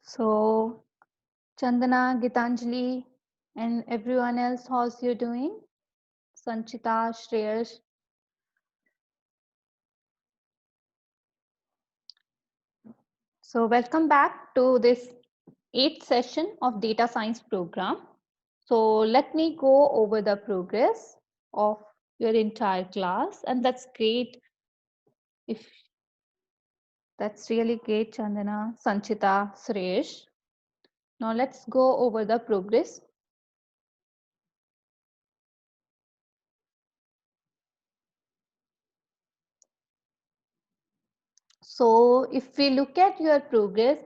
So, Chandana, Gitanjali, and everyone else, how's you doing? Sanchita, Shreyas. So, welcome back to this 8th session of Data Science program. So, let me go over the progress of your entire class, and that's great. If that's really great, Chandana, Sanchita, Suresh. Now, let's go over the progress. So if we look at your progress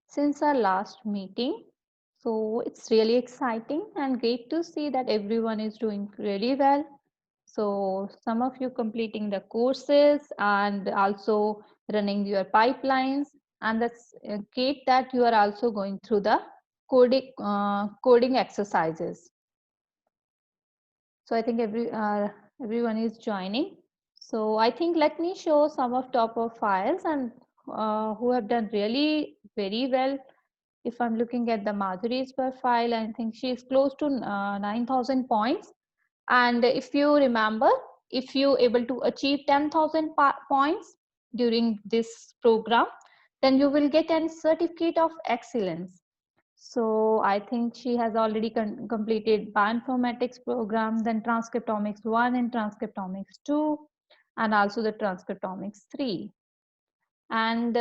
since our last meeting, so it's really exciting and great to see that everyone is doing really well. So some of you completing the courses and also running your pipelines, and that's great that you are also going through the coding exercises. So I think everyone is joining. So I think let me show some of top of files and who have done really very well. If I'm looking at the Madhuri's profile, I think she is close to 9,000 points. And if you remember, if you able to achieve 10,000 points during this program, then you will get a certificate of excellence. So I think she has already completed bioinformatics program, then transcriptomics 1 and transcriptomics 2, and also the transcriptomics 3. And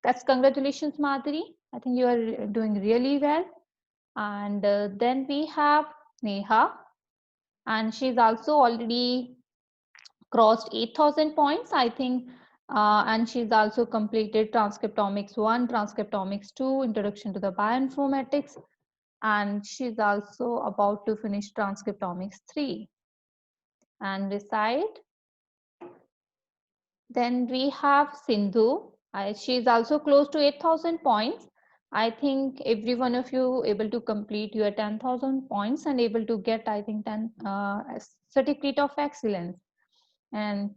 that's congratulations, Madhuri. I think you are doing really well. And then we have Neha, and she's also already crossed 8,000 points, I think. And she's also completed transcriptomics 1, transcriptomics 2, introduction to the bioinformatics, and she's also about to finish transcriptomics 3. And beside, then we have Sindhu. She's also close to 8,000 points. I think every one of you able to complete your 10,000 points and able to get, I think, 10 certificate of excellence. And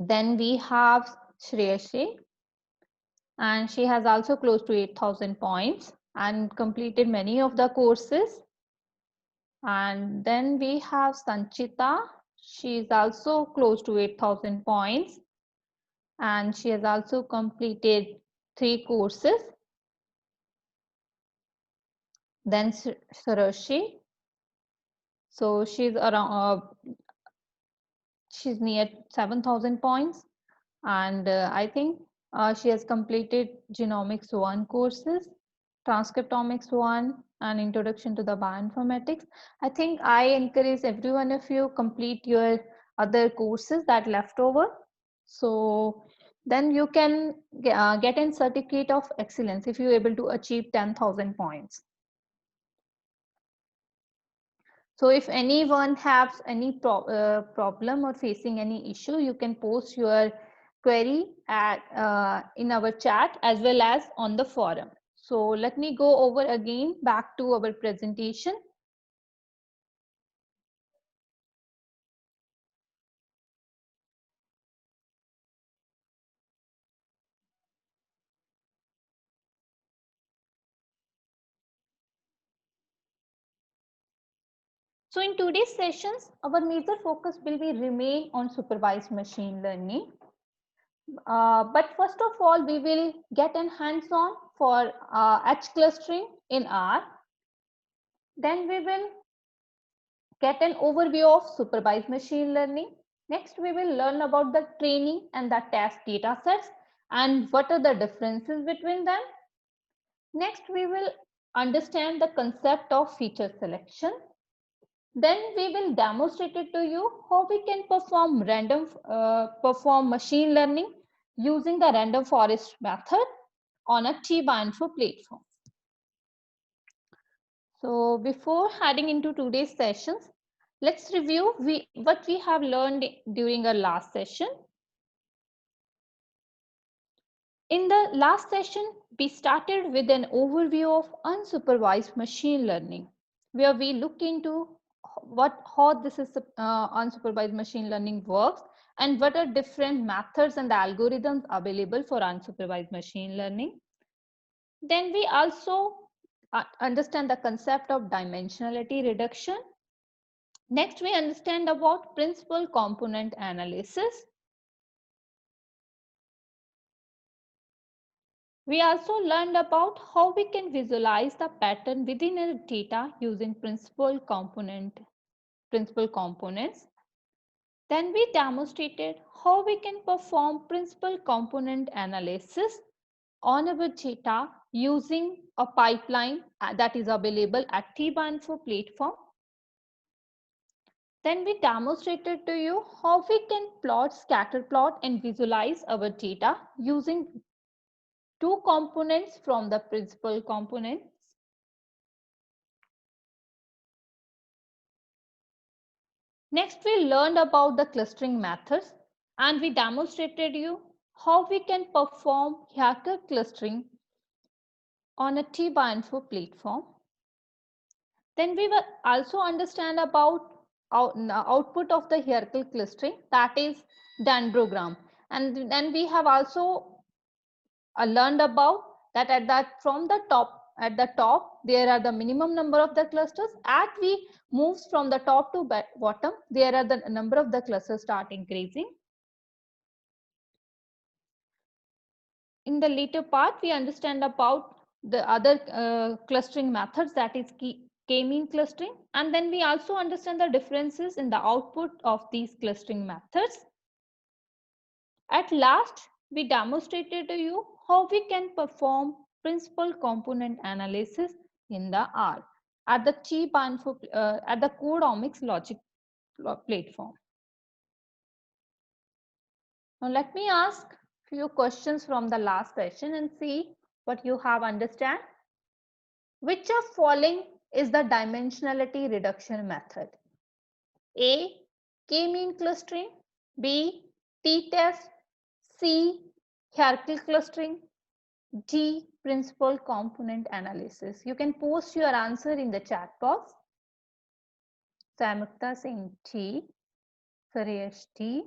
then we have Shreyashi, and she has also close to 8,000 points and completed many of the courses. And then we have Sanchita. She is also close to 8,000 points and she has also completed 3 courses. Then Saroshi. So she's around, she's near 7,000 points. And I think she has completed Genomics 1 courses, Transcriptomics 1, and Introduction to the Bioinformatics. I think I encourage every one of you complete your other courses that left over. So then you can get a certificate of excellence if you're able to achieve 10,000 points. So if anyone has any problem or facing any issue, you can post your query at in our chat as well as on the forum. So let me go over again back to our presentation. So in today's sessions, our major focus will be remain on supervised machine learning. But first of all, we will get an hands-on for edge clustering in R. Then we will get an overview of supervised machine learning. Next, we will learn about the training and the test data sets and what are the differences between them. Next, we will understand the concept of feature selection. Then we will demonstrate it to you how we can perform machine learning using the random forest method on a T-Bioinfo platform. So before heading into today's sessions, let's review what we have learned during our last session. In the last session, we started with an overview of unsupervised machine learning, where we looked into how this is unsupervised machine learning works and what are different methods and algorithms available for unsupervised machine learning. Then we also understand the concept of dimensionality reduction. Next, we understand about principal component analysis. We also learned about how we can visualize the pattern within a data using principal components. Then we demonstrated how we can perform principal component analysis on our data using a pipeline that is available at T-Info platform. Then we demonstrated to you how we can plot, scatter plot and visualize our data using two components from the principal components. Next, we learned about the clustering methods and we demonstrated you how we can perform hierarchical clustering on a T-Info platform. Then we will also understand about output of the hierarchical clustering, that is dendrogram. And then we have also learned about that from the top, at the top there are the minimum number of the clusters. As we moves from the top to bottom, there are the number of the clusters start increasing. In the later part, we understand about the other clustering methods, that is k-mean clustering, and then we also understand the differences in the output of these clustering methods. At last, we demonstrated to you how we can perform principal component analysis in the R at the at the Codeomics logic platform. Now let me ask few questions from the last session and see what you have understand. Which of following is the dimensionality reduction method? A. K-mean clustering. B. T-test. C. Hierarchical clustering. D. Principal component analysis. You can post your answer in the chat box. Samyukta saying T. Suresh T.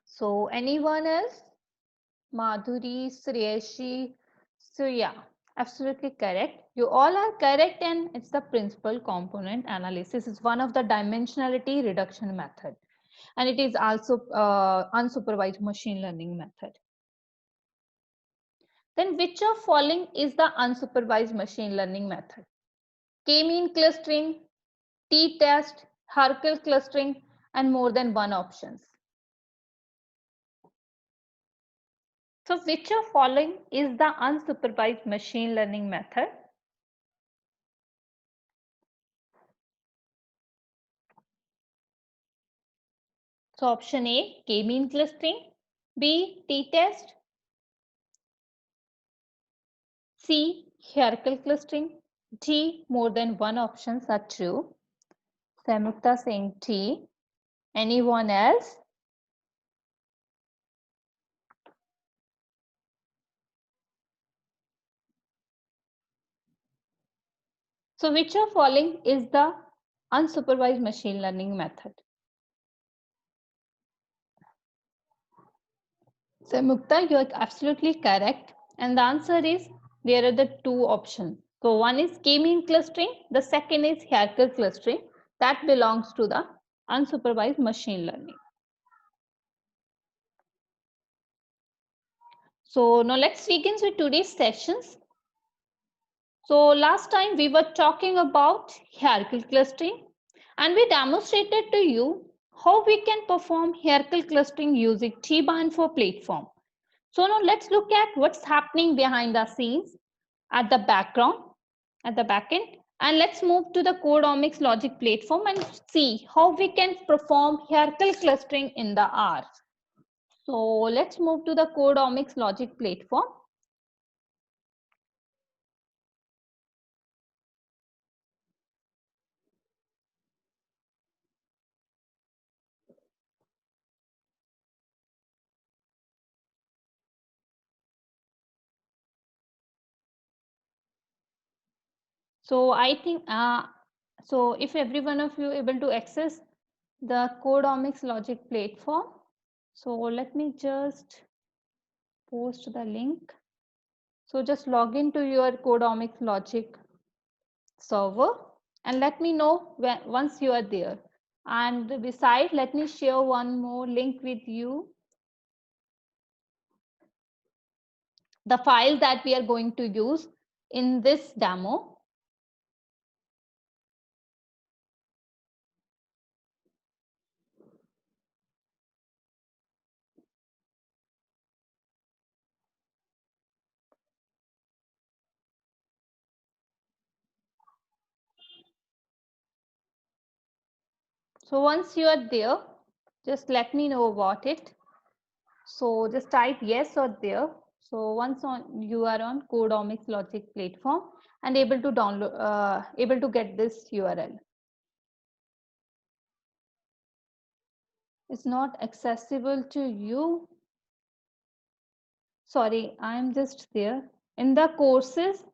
So anyone else? Madhuri, Sreyashi. So yeah, absolutely correct. You all are correct, and it's the principal component analysis. Is one of the dimensionality reduction method, and it is also unsupervised machine learning method. Then which of following is the unsupervised machine learning method? K-mean clustering, T-test, hierarchical clustering, and more than one options. So which of following is the unsupervised machine learning method? So option A, k-mean clustering, B, t-test, C, hierarchical clustering, D, more than one options are true. Samyukta saying T. Anyone else? So which of following is the unsupervised machine learning method? Samyukta, you are absolutely correct. And the answer is there are the two options. So one is k-mean clustering, the second is hierarchical clustering. That belongs to the unsupervised machine learning. So now let's begin with today's sessions. So last time we were talking about hierarchical clustering and we demonstrated to you how we can perform hierarchical clustering using T-Info platform. So now let's look at what's happening behind the scenes at the background, at the backend, and let's move to the Codeomics logic platform and see how we can perform hierarchical clustering in the R. So let's move to the Codeomics logic platform. So I think, so if every one of you able to access the Codeomics logic platform, so let me just post the link. So just log into your Codomics Logic server and let me know when, once you are there. And besides, let me share one more link with you. The file that we are going to use in this demo. So once you are there, just let me know about it. So just type yes or there. So once you are on Codomics Logic platform and able to download, able to get this URL. It's not accessible to you. Sorry, I'm just there. In the courses,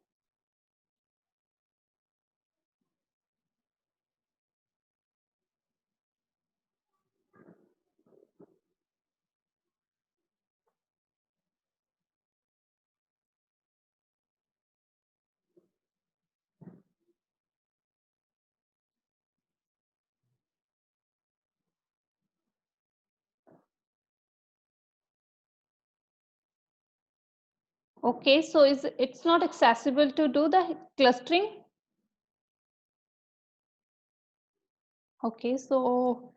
okay, so it's not accessible to do the clustering? Okay, so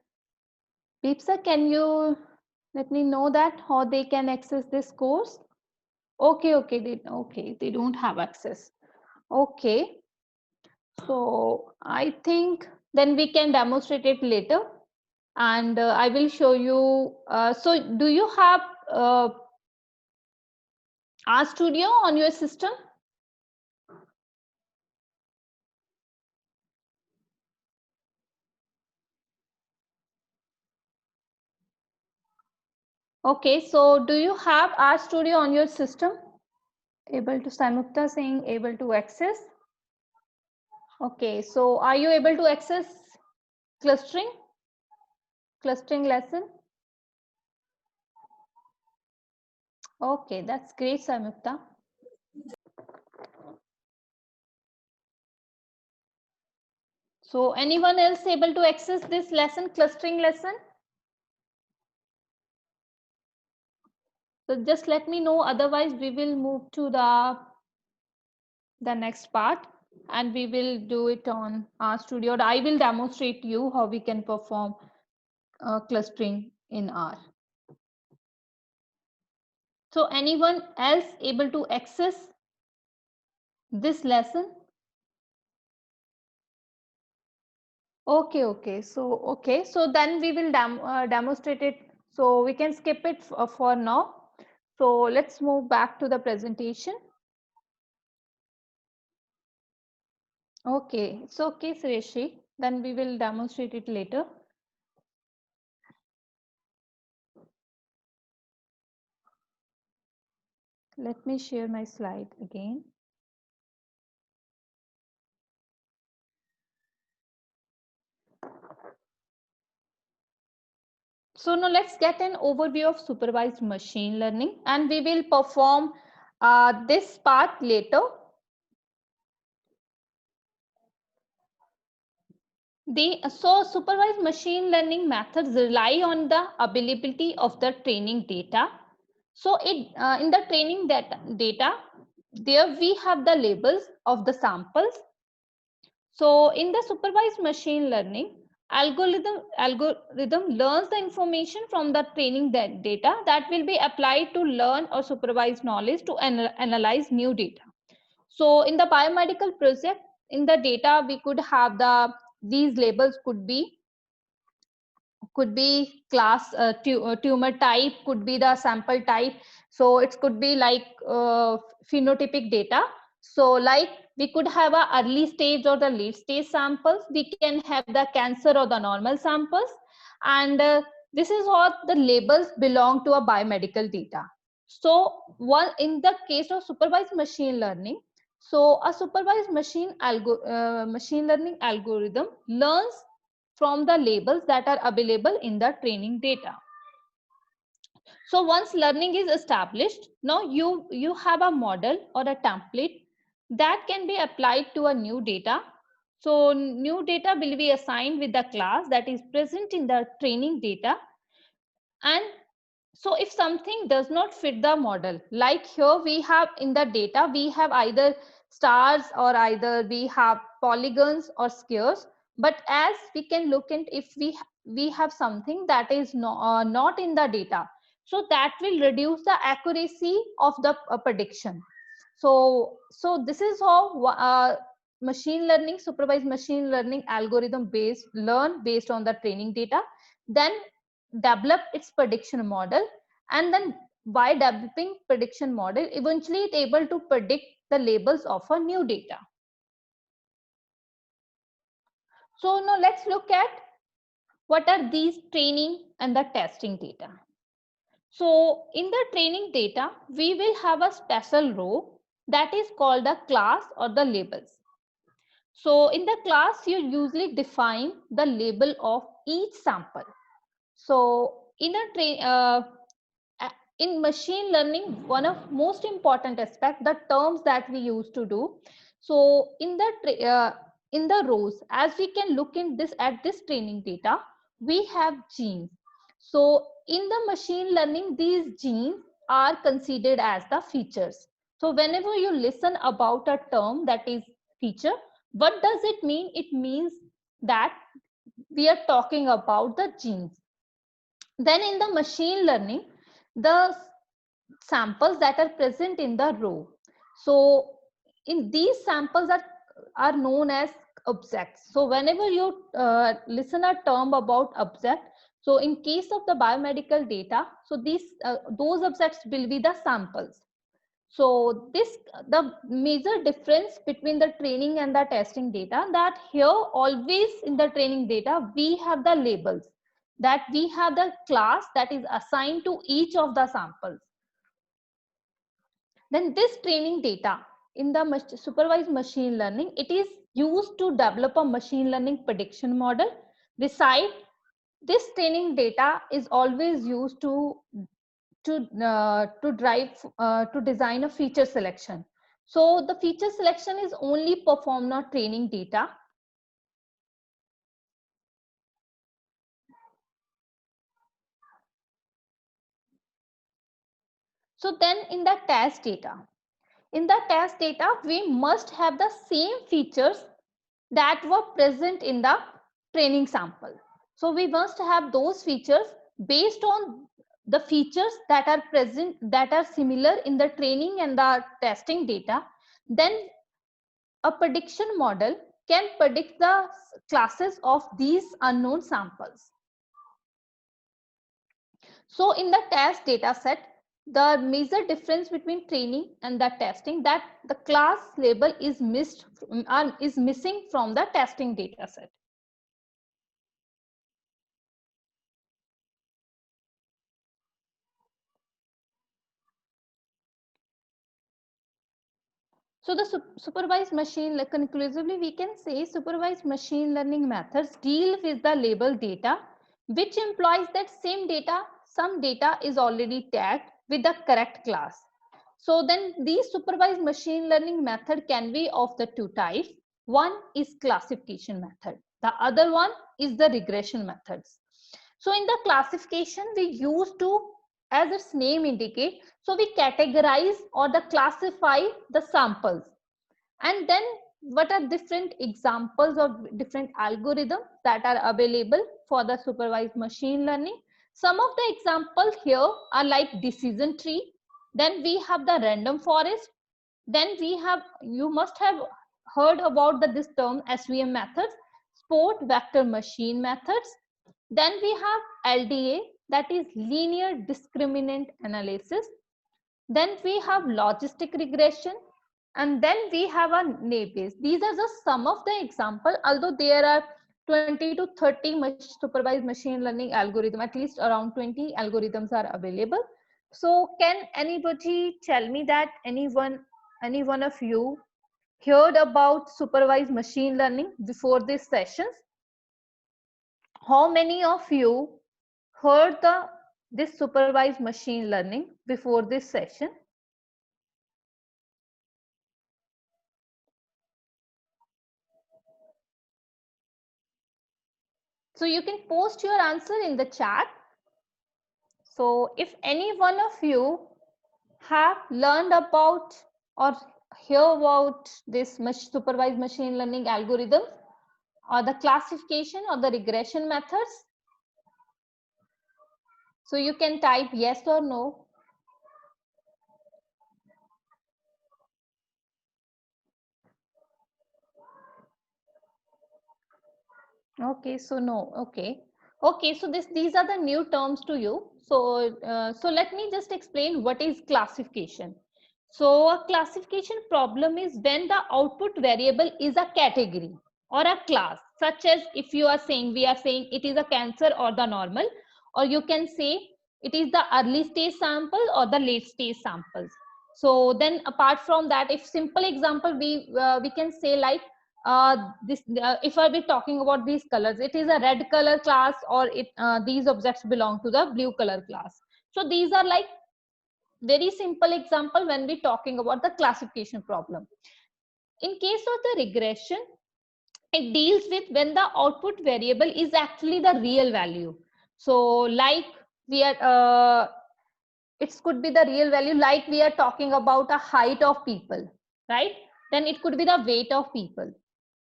Deepsa, can you let me know that how they can access this course? Okay, they don't have access. Okay, so I think then we can demonstrate it later, and I will show you. So, do you have RStudio on your system? Okay, so do you have RStudio on your system? Able to, Samyukta saying able to access. Okay, so are you able to access clustering? Clustering lesson? Okay, that's great, Samyukta. So anyone else able to access this lesson, clustering lesson? So just let me know, otherwise we will move to the next part and we will do it on RStudio. I will demonstrate you how we can perform clustering in R. So anyone else able to access this lesson? Okay. So then we will demonstrate it. So we can skip it for now. So let's move back to the presentation. Okay, it's okay, Sureshi. Then we will demonstrate it later. Let me share my slide again. So now let's get an overview of supervised machine learning, and we will perform this part later. So supervised machine learning methods rely on the availability of the training data. So in the training data, there we have the labels of the samples. So in the supervised machine learning, algorithm learns the information from the training data that will be applied to learn or supervised knowledge to analyze new data. So in the biomedical project, in the data we could have these labels could be class tumor type, could be the sample type. So it could be like phenotypic data. So like we could have a early stage or the late stage samples, we can have the cancer or the normal samples, and this is what the labels belong to a biomedical data. So one in the case of supervised machine learning, so a supervised machine learning algorithm learns from the labels that are available in the training data. So once learning is established, now you have a model or a template that can be applied to a new data. So new data will be assigned with the class that is present in the training data. And so if something does not fit the model, like here we have in the data, we have either stars or either we have polygons or squares. But as we can look at, if we have something that is not in the data, so that will reduce the accuracy of the prediction. So this is how machine learning, supervised machine learning algorithm learn based on the training data, then develop its prediction model, and then by developing prediction model, eventually it's able to predict the labels of a new data. So now let's look at what are these training and the testing data. So in the training data, we will have a special row that is called the class or the labels. So in the class, you usually define the label of each sample. So in machine learning, one of most important aspect, the terms that we used to do. So in the rows, as we can look in this at this training data, we have genes. So in the machine learning, these genes are considered as the features. So whenever you listen about a term that is feature, what does it mean? It means that we are talking about the genes. Then in the machine learning, the samples that are present in the row. So in these samples are known as objects. So whenever you listen a term about object, so in case of the biomedical data, so those objects will be the samples. So the major difference between the training and the testing data, that here always in the training data we have the labels, that we have the class that is assigned to each of the samples. Then this training data in the supervised machine learning, it is used to develop a machine learning prediction model. Besides, this training data is always used to design a feature selection. So the feature selection is only performed on training data. So then in the test data, we must have the same features that were present in the training sample. So we must have those features based on the features that are present, that are similar in the training and the testing data. Then a prediction model can predict the classes of these unknown samples. So in the test data set, the major difference between training and the testing, that the class label is missing from the testing data set. So the supervised machine, like conclusively, we can say supervised machine learning methods deal with the label data, which implies that some data is already tagged with the correct class. So then these supervised machine learning method can be of the two types. One is classification method. The other one is the regression methods. So in the classification, we use to, as its name indicates, so we categorize or the classify the samples. And then what are different examples of different algorithms that are available for the supervised machine learning? Some of the examples here are like decision tree. Then we have the random forest. Then we have, you must have heard about this term SVM methods, support vector machine methods. Then we have LDA, that is linear discriminant analysis. Then we have logistic regression, and then we have a naive Bayes. These are just some of the examples, although there are 20 to 30 supervised machine learning algorithm, at least around 20 algorithms are available. So can anybody tell me that any one of you heard about supervised machine learning before this session? How many of you heard the this supervised machine learning before this session. So you can post your answer in the chat. So if any one of you have learned about or hear about this supervised machine learning algorithm or the classification or the regression methods, so you can type yes or no. Okay, so no. Okay, so these are the new terms to you. So let me just explain what is classification. So a classification problem is when the output variable is a category or a class, such as if you are saying, we are saying it is a cancer or the normal, or you can say it is the early stage sample or the late stage samples. So then apart from that, if simple example, we can say like this if I be talking about these colors, it is a red color class, or these objects belong to the blue color class. So these are like very simple example when we talking about the classification problem. In case of the regression, it deals with when the output variable is actually the real value. So like we are it could be the real value, like we are talking about a height of people, right? Then it could be the weight of people.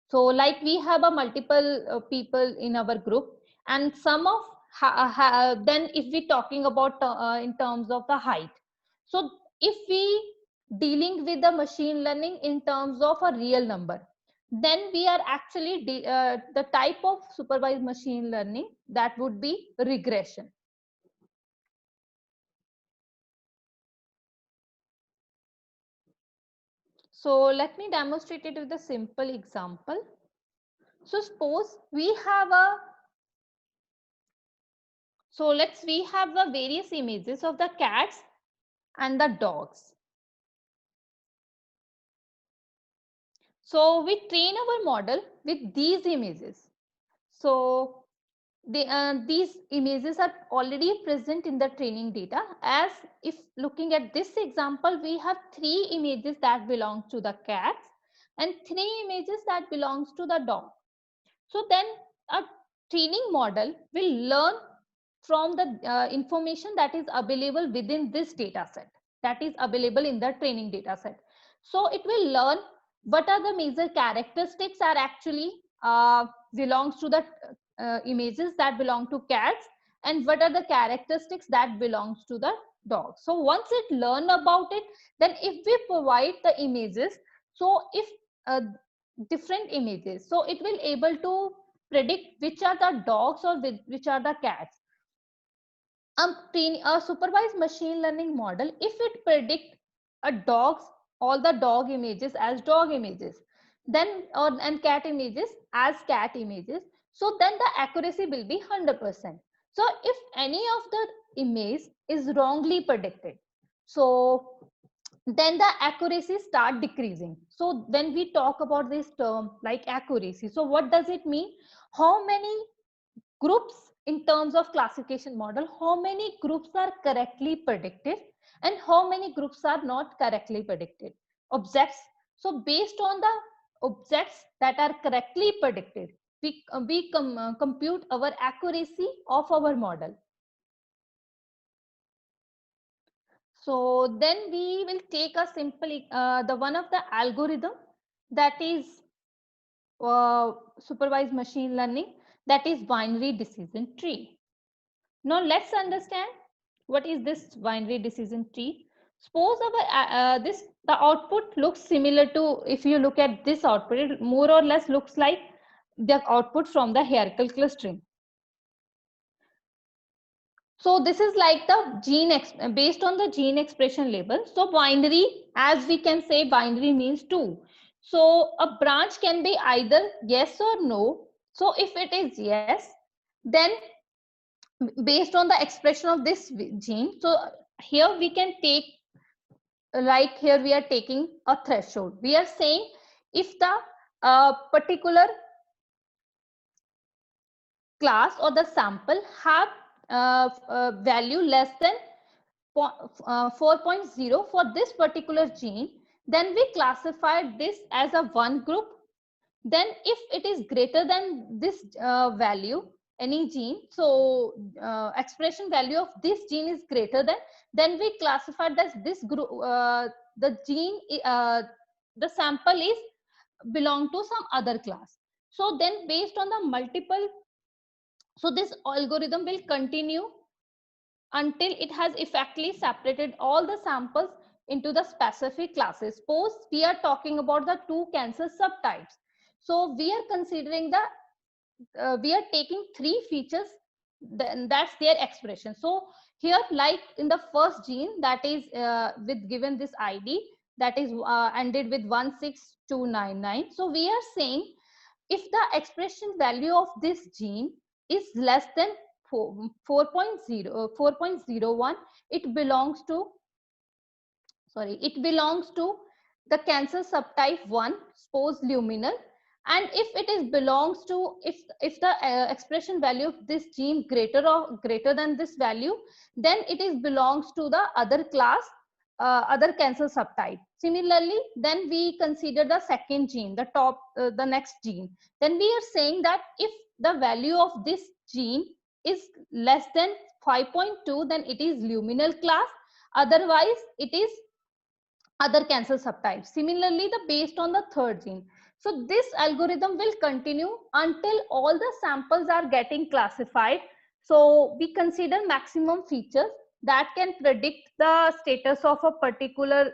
So like we have a multiple people in our group, and some of then if we talking about in terms of the height, so if we dealing with the machine learning in terms of a real number, then we are actually the type of supervised machine learning that would be regression. So let me demonstrate it with a simple example. So suppose we have a, so we have the various images of the cats and the dogs. So we train our model with these images. So these images are already present in the training data. As if looking at this example, we have 3 images that belong to the cats and 3 images that belongs to the dog. So then a training model will learn from the information that is available within this data set, that is available in the training data set. So it will learn what are the major characteristics are actually belongs to the images that belong to cats, and what are the characteristics that belongs to the dog. So once it learn about it, then if we provide the images, so if different images, so it will able to predict which are the dogs or which are the cats. A supervised machine learning model, if it predict a dogs, all the dog images as dog images, then and cat images as cat images, so then the accuracy will be 100%. So if any of the image is wrongly predicted, so then the accuracy start decreasing. So when we talk about this term like accuracy, so what does it mean? How many groups in terms of classification model, how many groups are correctly predicted and how many groups are not correctly predicted objects. So based on the objects that are correctly predicted, we compute our accuracy of our model. So then we will take a simple the one of the algorithm that is supervised machine learning, that is binary decision tree. Now let's understand what is this binary decision tree. Suppose our this the output looks similar to, if you look at this output, it more or less looks like the output from the hierarchical clustering. So this is like the gene based on the gene expression label. So binary, as we can say, binary means 2. So a branch can be either yes or no. So if it is yes, then based on the expression of this gene, so here we can take, like here we are taking a threshold. We are saying if the particular class or the sample have value less than 4.0 for this particular gene, then we classify this as a one group. Then if it is greater than this value, any gene, so expression value of this gene is greater than, then we classify this group, the gene, the sample is belong to some other class. So then based on the multiple, so this algorithm will continue until it has effectively separated all the samples into the specific classes. Suppose we are talking about the two cancer subtypes. So we are considering the, we are taking three features, then that's their expression. So here, like in the first gene, that is with given this ID, that is ended with 16299. So we are saying if the expression value of this gene is less than 4.01, it belongs to, sorry, it belongs to the cancer subtype 1, suppose luminal. And if it is belongs to, if the expression value of this gene greater than this value, then it is belongs to the other class, other cancer subtype. Similarly, then we consider the second gene, the top, the next gene. Then we are saying that if the value of this gene is less than 5.2, then it is luminal class. Otherwise, it is other cancer subtypes. Similarly, the based on the third gene. So this algorithm will continue until all the samples are getting classified. So we consider maximum features that can predict the status of a particular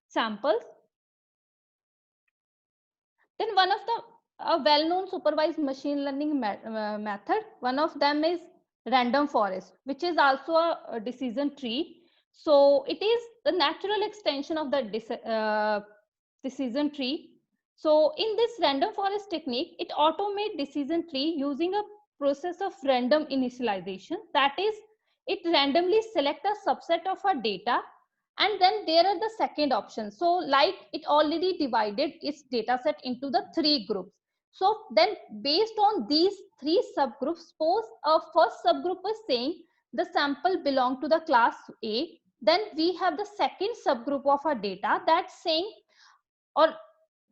sample. Then one of the well-known supervised machine learning method, one of them is random forest, which is also a decision tree. So it is the natural extension of the decision tree. So in this random forest technique, it automates decision tree using a process of random initialization. That is, it randomly select a subset of our data, and then there are the second option. So like it already divided its data set into the three groups. So then based on these three subgroups, suppose a first subgroup is saying the sample belong to the class A, then we have the second subgroup of our data that's saying, or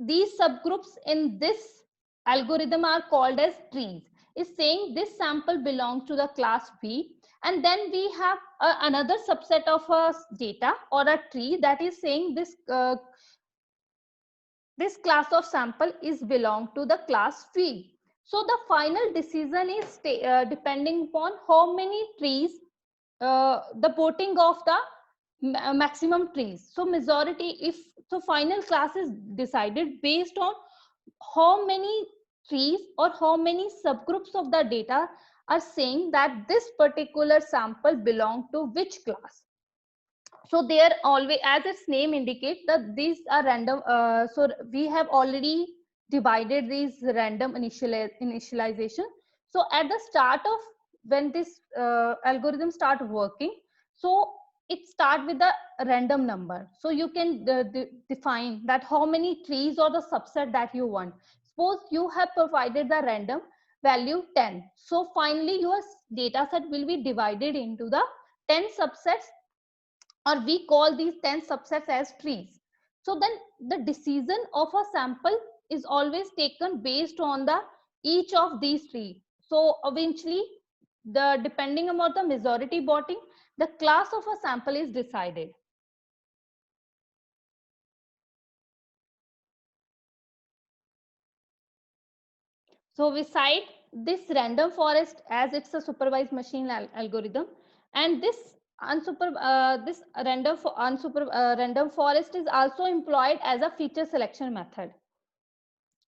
these subgroups in this algorithm are called as trees, is saying this sample belongs to the class B. And then we have another subset of data or a tree that is saying this this class of sample is belong to the class V. So the final decision is depending upon how many trees, the voting of the maximum trees. So majority, if so final class is decided based on how many trees or how many subgroups of the data are saying that this particular sample belong to which class. So they are always, as its name indicates, that these are random. So we have already divided these random initialization. So at the start of when this algorithm start working, so it start with a random number. So you can define that how many trees or the subset that you want. Suppose you have provided the random value 10. So finally your data set will be divided into the 10 subsets, or we call these 10 subsets as trees. So then the decision of a sample is always taken based on the each of these three. So eventually, the depending upon the majority voting, the class of a sample is decided. So beside this random forest, as it's a supervised machine algorithm, and this this random forest is also employed as a feature selection method.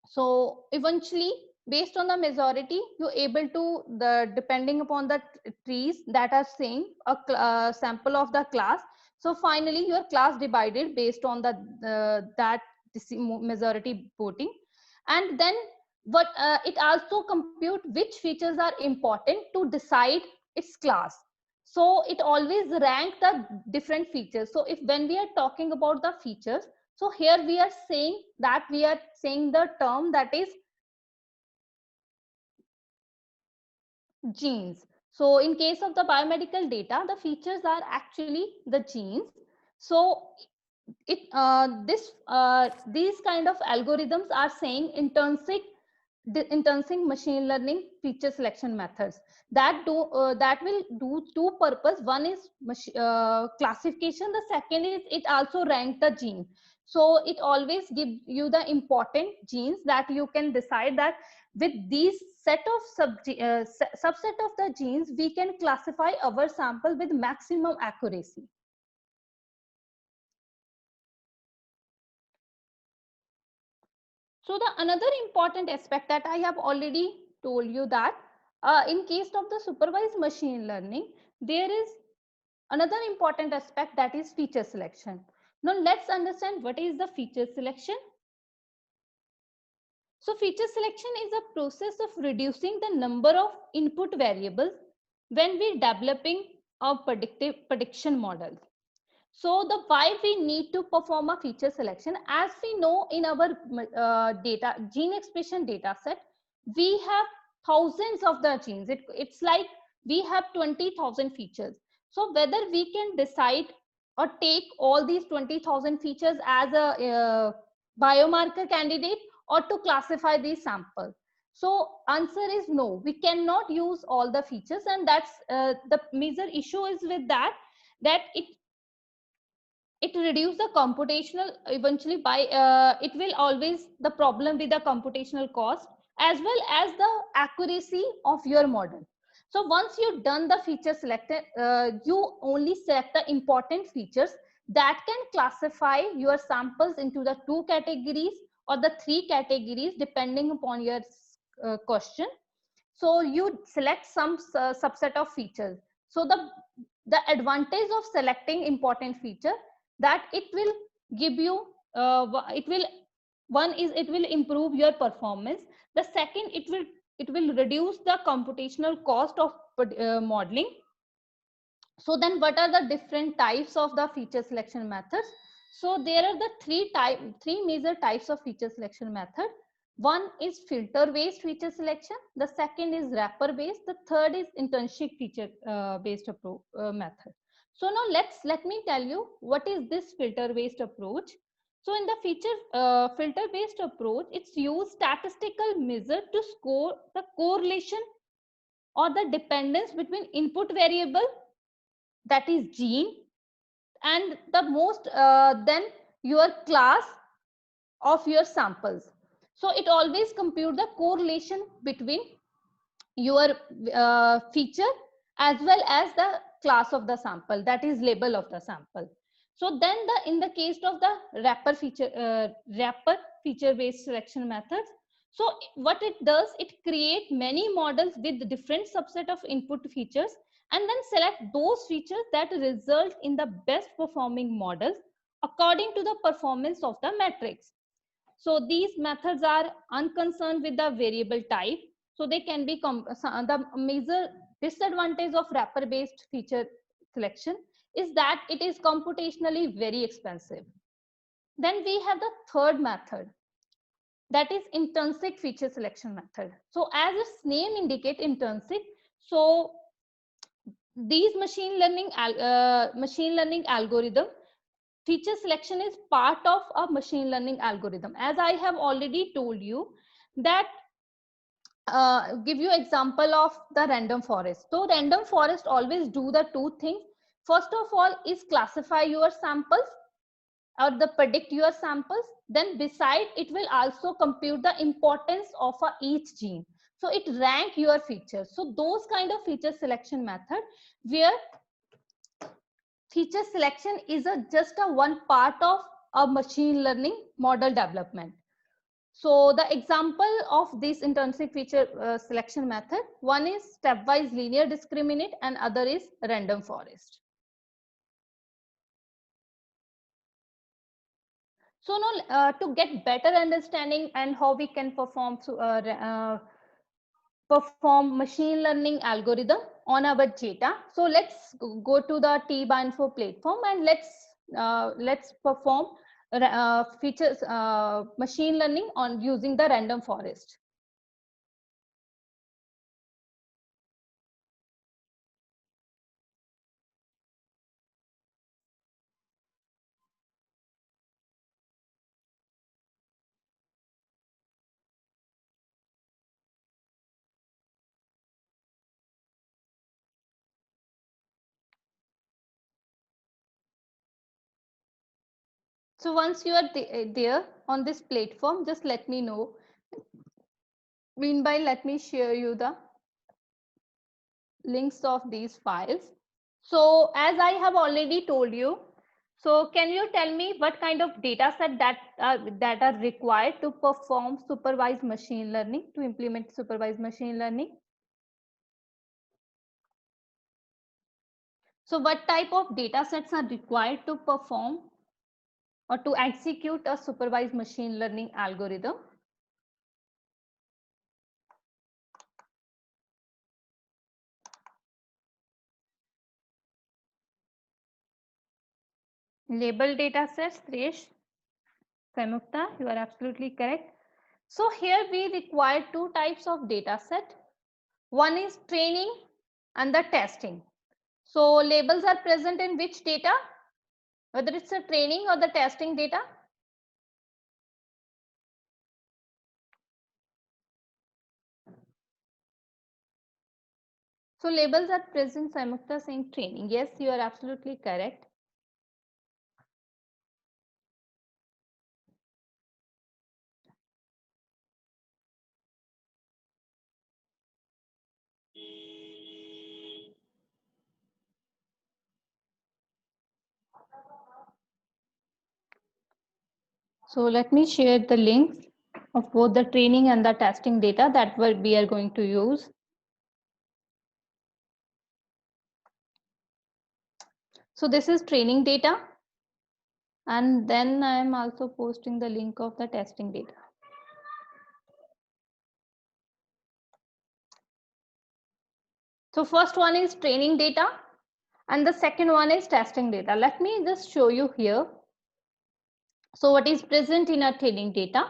So eventually, based on the majority, you're able to, the depending upon the trees that are saying a sample of the class. So finally, your class divided based on the that majority voting, and then what it also compute which features are important to decide its class. So it always rank the different features. So if when we are talking about the features, so here we are saying that we are saying the term that is genes. So in case of the biomedical data, the features are actually the genes. So these kind of algorithms are saying intrinsic machine learning feature selection methods that will do two purpose. One is classification. The second is it also rank the gene. So it always gives you the important genes that you can decide that with these subset of the genes we can classify our sample with maximum accuracy. So the another important aspect that I have already told you that in case of the supervised machine learning, there is another important aspect, that is feature selection. Now let's understand what is the feature selection. So feature selection is a process of reducing the number of input variables when we developing a prediction model. So the why we need to perform a feature selection, as we know in our data gene expression data set, we have thousands of the genes. It's like we have 20,000 features. So whether we can decide or take all these 20,000 features as a biomarker candidate or to classify these samples. So answer is no, we cannot use all the features, and that's the major issue is with that it reduce the computational eventually by it will always the problem with the computational cost as well as the accuracy of your model. So once you've done the feature selected, you only select the important features that can classify your samples into the 2 categories or the 3 categories depending upon your question. So you select some subset of features. So the advantage of selecting important feature, that it will give you it will one is it will improve your performance. The second, it will reduce the computational cost of modeling. So then what are the different types of the feature selection methods? So there are the three major types of feature selection method. One is filter based feature selection, the second is wrapper based, the third is intrinsic feature based approach method. So now let me tell you what is this filter based approach. So in the filter based approach, it's used statistical measure to score the correlation or the dependence between input variable, that is gene, and the most then your class of your samples. So it always compute the correlation between your feature as well as the class of the sample, that is label of the sample. So then in the case of the wrapper feature based selection methods, so what it does, it create many models with different subset of input features and then select those features that result in the best performing models according to the performance of the matrix. So these methods are unconcerned with the variable type. So they can be the major disadvantage of wrapper based feature selection is that it is computationally very expensive. Then we have the third method, that is intrinsic feature selection method. So as its name indicate intrinsic, so these machine learning algorithm, feature selection is part of a machine learning algorithm. As I have already told you that give you example of the random forest. So random forest always do the two things. First of all is classify your samples or the predict your samples. Then beside it will also compute the importance of each gene. So it rank your features. So those kind of feature selection method where feature selection is just a one part of a machine learning model development. So the example of this intrinsic feature selection method, one is stepwise linear discriminant and other is random forest. So now to get better understanding and how we can perform machine learning algorithm on our data. So let's go to the T-Bioinfo platform and let's perform features machine learning on using the random forest. So once you are there on this platform, just let me know. Meanwhile, let me share you the links of these files. So as I have already told you, so can you tell me what kind of data set that are required to perform supervised machine learning, to implement supervised machine learning? So what type of data sets are required to perform or to execute a supervised machine learning algorithm? Label data sets, Trish, Samyukta, you are absolutely correct. So here we require two types of data set. One is training and the testing. So labels are present in which data? Whether it's a training or the testing data? So labels are present, Samyukta saying training. Yes, you are absolutely correct. So let me share the links of both the training and the testing data that we are going to use. So this is training data. And then I am also posting the link of the testing data. So first one is training data and the second one is testing data. Let me just show you here. So what is present in our training data?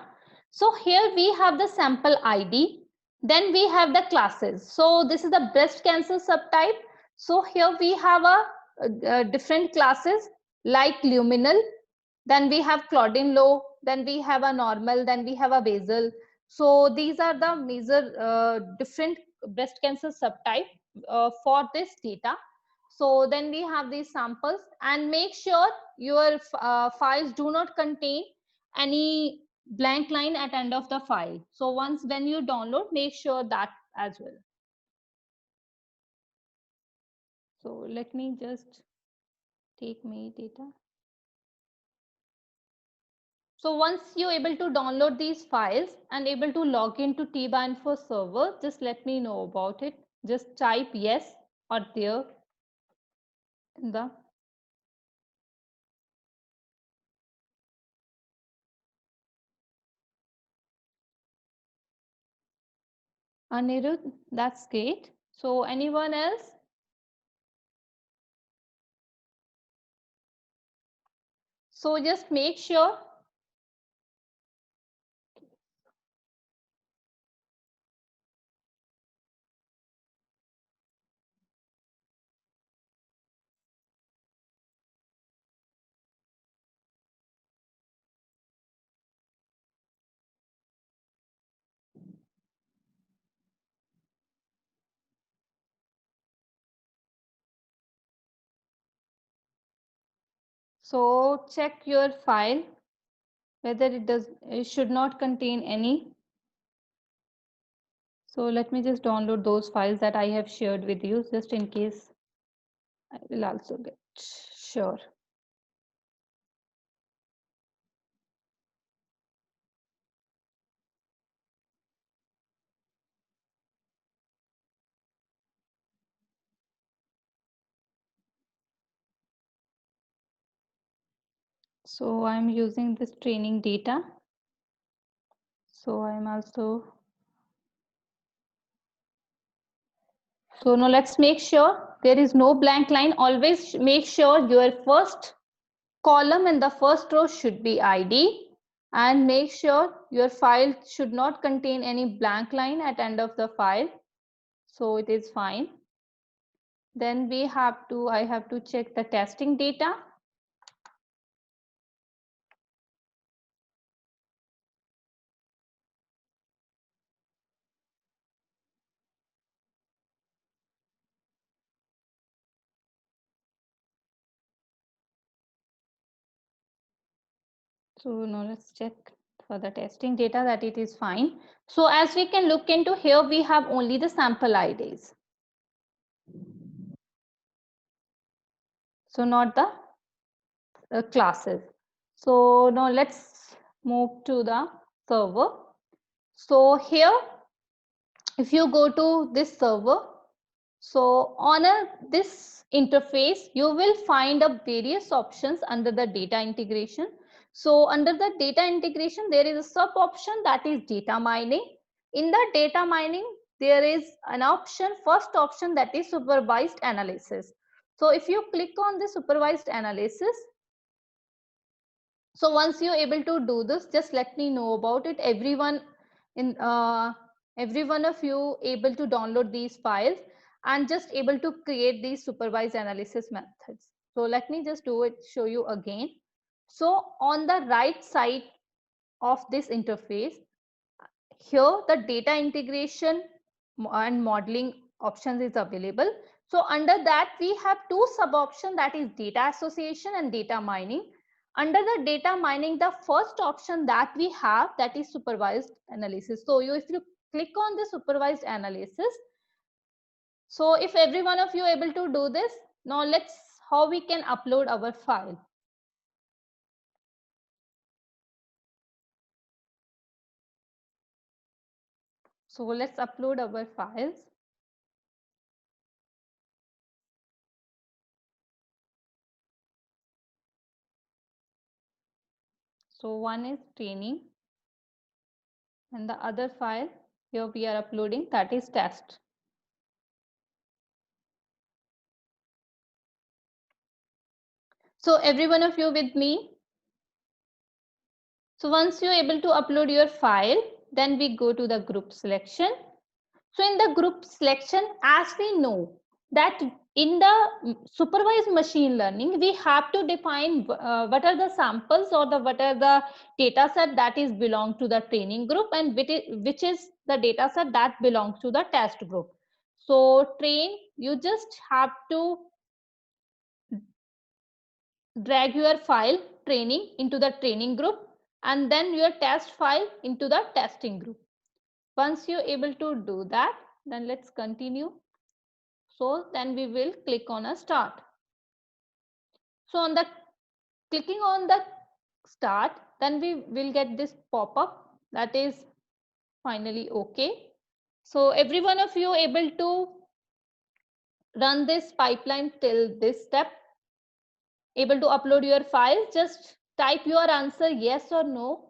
So here we have the sample ID. Then we have the classes. So this is the breast cancer subtype. So here we have a different classes like luminal. Then we have Claudine low. Then we have a normal. Then we have a basal. So these are the major different breast cancer subtype for this data. So then we have these samples, and make sure your files do not contain any blank line at end of the file. So once when you download, make sure that as well. So let me just take my data. So once you're able to download these files and able to log into TBINFO server, just let me know about it. Just type yes or there in the Anirudh. That's great. So anyone else? So just make sure. So check your file whether it should not contain any. So let me just download those files that I have shared with you just in case I will also get sure. So I'm using this training data. So I'm also. So now let's make sure there is no blank line. Always make sure your first column in the first row should be ID, and make sure your file should not contain any blank line at end of the file. So it is fine. Then I have to check the testing data. So now let's check for the testing data that it is fine. So as we can look into here, we have only the sample IDs. So not the classes. So now let's move to the server. So here, if you go to this server, so on this interface, you will find a various options under the data integration. So under the data integration, there is a sub option that is data mining. In the data mining, there is an option, first option, that is supervised analysis. So if you click on the supervised analysis, so once you're able to do this, just let me know about it. Every one of you able to download these files and just able to create these supervised analysis methods. So let me just do it, show you again. So on the right side of this interface, here the data integration and modeling options is available. So under that we have two sub options, that is data association and data mining. Under the data mining, the first option that we have, that is supervised analysis. So if you click on the supervised analysis, so if every one of you able to do this, now let's how we can upload our file. So let's upload our files. So one is training and the other file here we are uploading, that is test. So every one of you with me. So once you're able to upload your file, then we go to the group selection. So in the group selection, as we know that in the supervised machine learning, we have to define what are the samples or what are the data set that is belong to the training group and which is the data set that belongs to the test group. So train, you just have to drag your file training into the training group and then your test file into the testing group. Once you're able to do that, then let's continue. So then we will click on a start. So on the clicking on the start, then we will get this pop-up, that is finally okay. So every one of you able to run this pipeline till this step, able to upload your file, just type your answer yes or no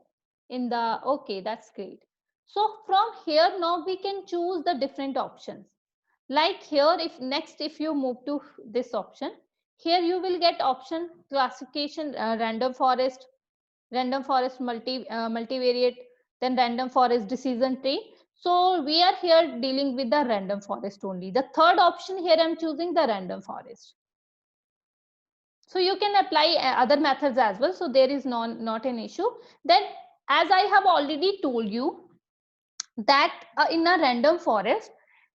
in the okay, that's great. So from here now we can choose the different options. Like here, if you move to this option, here you will get option classification, random forest multivariate, then random forest decision tree. So we are here dealing with the random forest only. The third option here I'm choosing the random forest. So you can apply other methods as well. So there is not an issue. Then as I have already told you that in a random forest,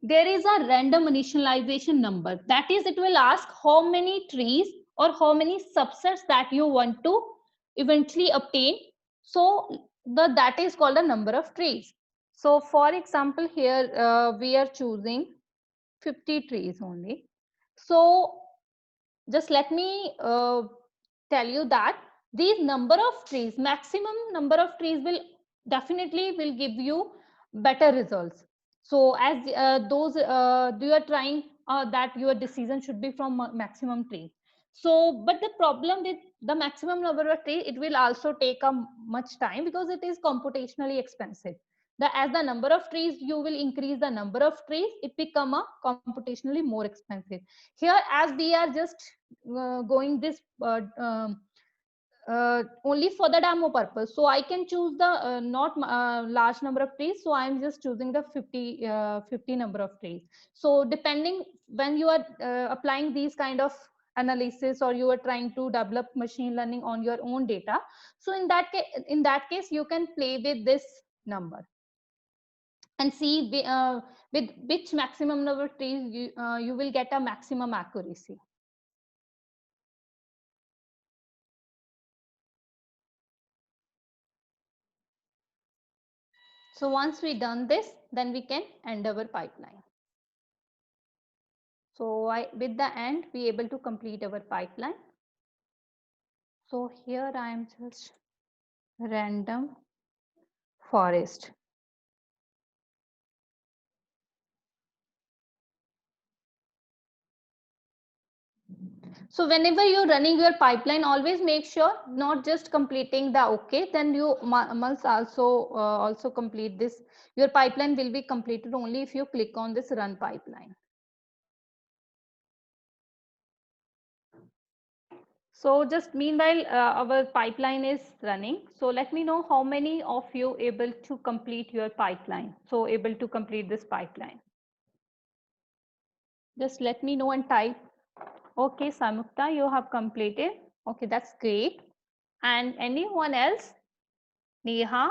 there is a random initialization number. That is, it will ask how many trees or how many subsets that you want to eventually obtain. So that is called a number of trees. So for example, here we are choosing 50 trees only. So just let me tell you that these number of trees, maximum number of trees will definitely will give you better results. So as those you are trying that your decision should be from maximum tree. So but the problem with the maximum number of tree, it will also take a much time because it is computationally expensive. As the number of trees you will increase the number of trees, it become a computationally more expensive. Here as we are just going this only for the demo purpose, so I can choose the not large number of trees, so I am just choosing the 50 number of trees. So depending when you are applying these kind of analysis or you are trying to develop machine learning on your own data, so in that case you can play with this number and see with which maximum number of trees you will get a maximum accuracy. So once we done this, then we can end our pipeline. So with the end, we able to complete our pipeline. So here I am just random forest. So whenever you're running your pipeline, always make sure not just completing the okay, then you must also complete this. Your pipeline will be completed only if you click on this run pipeline. So just meanwhile, our pipeline is running. So let me know how many of you able to complete your pipeline. So able to complete this pipeline. Just let me know and type. Okay, Samukta, you have completed. Okay, that's great. And anyone else? Neha?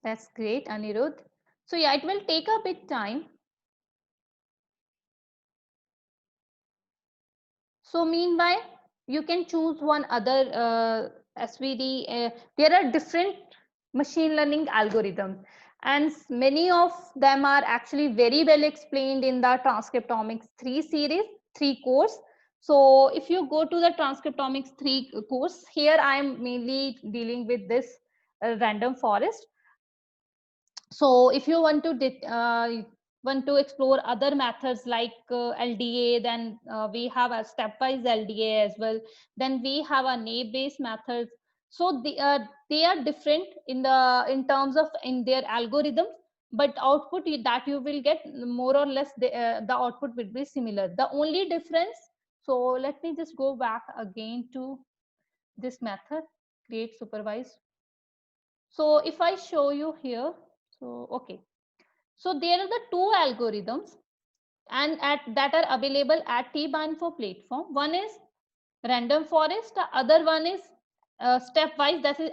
That's great, Anirudh. So yeah, it will take a bit time. So meanwhile, you can choose one other SVD. There are different machine learning algorithms, and many of them are actually very well explained in the Transcriptomics 3 series, 3 course. So if you go to the Transcriptomics 3 course, here I am mainly dealing with this random forest. So if you want to explore other methods like LDA, then we have a stepwise LDA as well. Then we have a naive based methods. So they are different in terms of in their algorithms, but output that you will get more or less the output will be similar. The only difference. So let me just go back again to this method, create supervised. So if I show you here, so okay. So there are the two algorithms and that are available at T-Binfo platform. One is random forest, the other one is stepwise, that is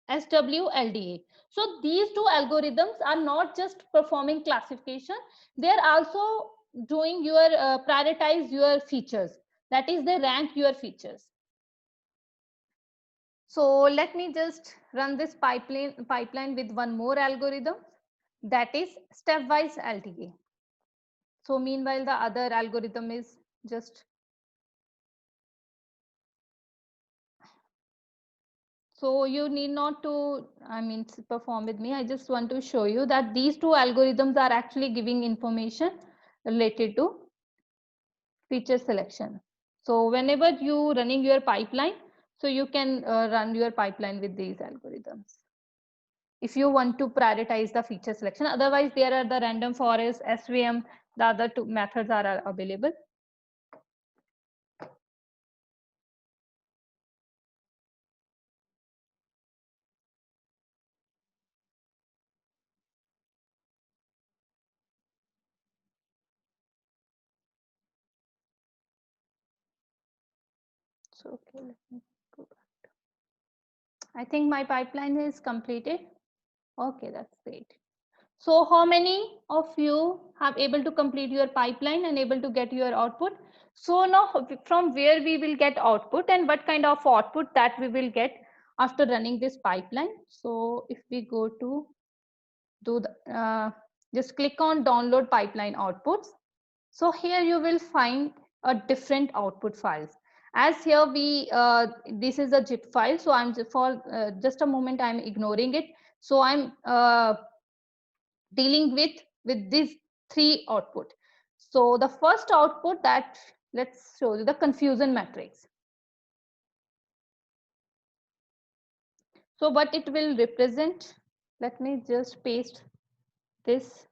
SWLDA. So these two algorithms are not just performing classification, they are also doing your prioritize your features. That is, they rank your features. So let me just run this pipeline with one more algorithm, that is stepwise LDA. So meanwhile, the other algorithm is just, so you need not to, perform with me. I just want to show you that these two algorithms are actually giving information related to feature selection. So whenever you running your pipeline, so you can run your pipeline with these algorithms if you want to prioritize the feature selection. Otherwise, there are the random forest, SVM, the other two methods are available. So okay, let me go back. I think my pipeline is completed. Okay, that's great. So how many of you have able to complete your pipeline and able to get your output? So now from where we will get output and what kind of output that we will get after running this pipeline. So if we go to do the, just click on download pipeline outputs. So here you will find a different output files. As here this is a zip file. So I'm for just a moment, I'm ignoring it. So I'm dealing with these three output. So the first output, that let's show you the confusion matrix. So what it will represent, let me just paste this.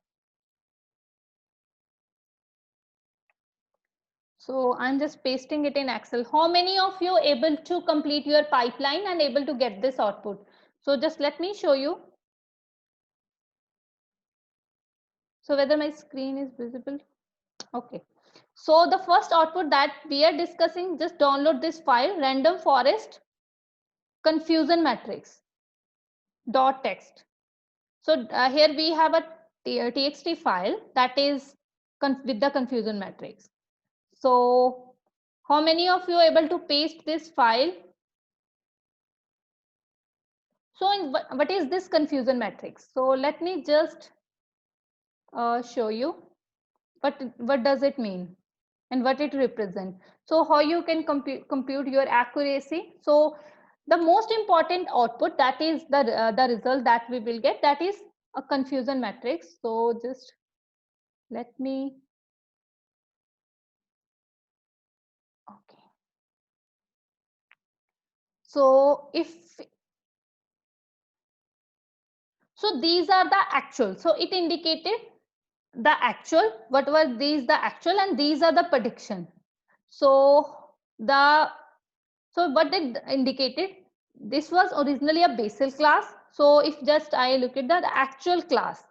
So I'm just pasting it in Excel. How many of you able to complete your pipeline and able to get this output? So just let me show you. So whether my screen is visible. Okay. So the first output that we are discussing, just download this file, random forest confusion matrix dot text. So here we have a txt file that is with the confusion matrix. So how many of you are able to paste this file? So what is this confusion matrix? So let me just show you what does it mean and what it represents. So how you can compute your accuracy. So the most important output, that is the result that we will get, that is a confusion matrix. So just let me, okay. So so these are the actual. So it indicated the actual, what were these, the actual, and these are the prediction. So the, so what it indicated, this was originally a Bessel class. So if just I look at the actual class,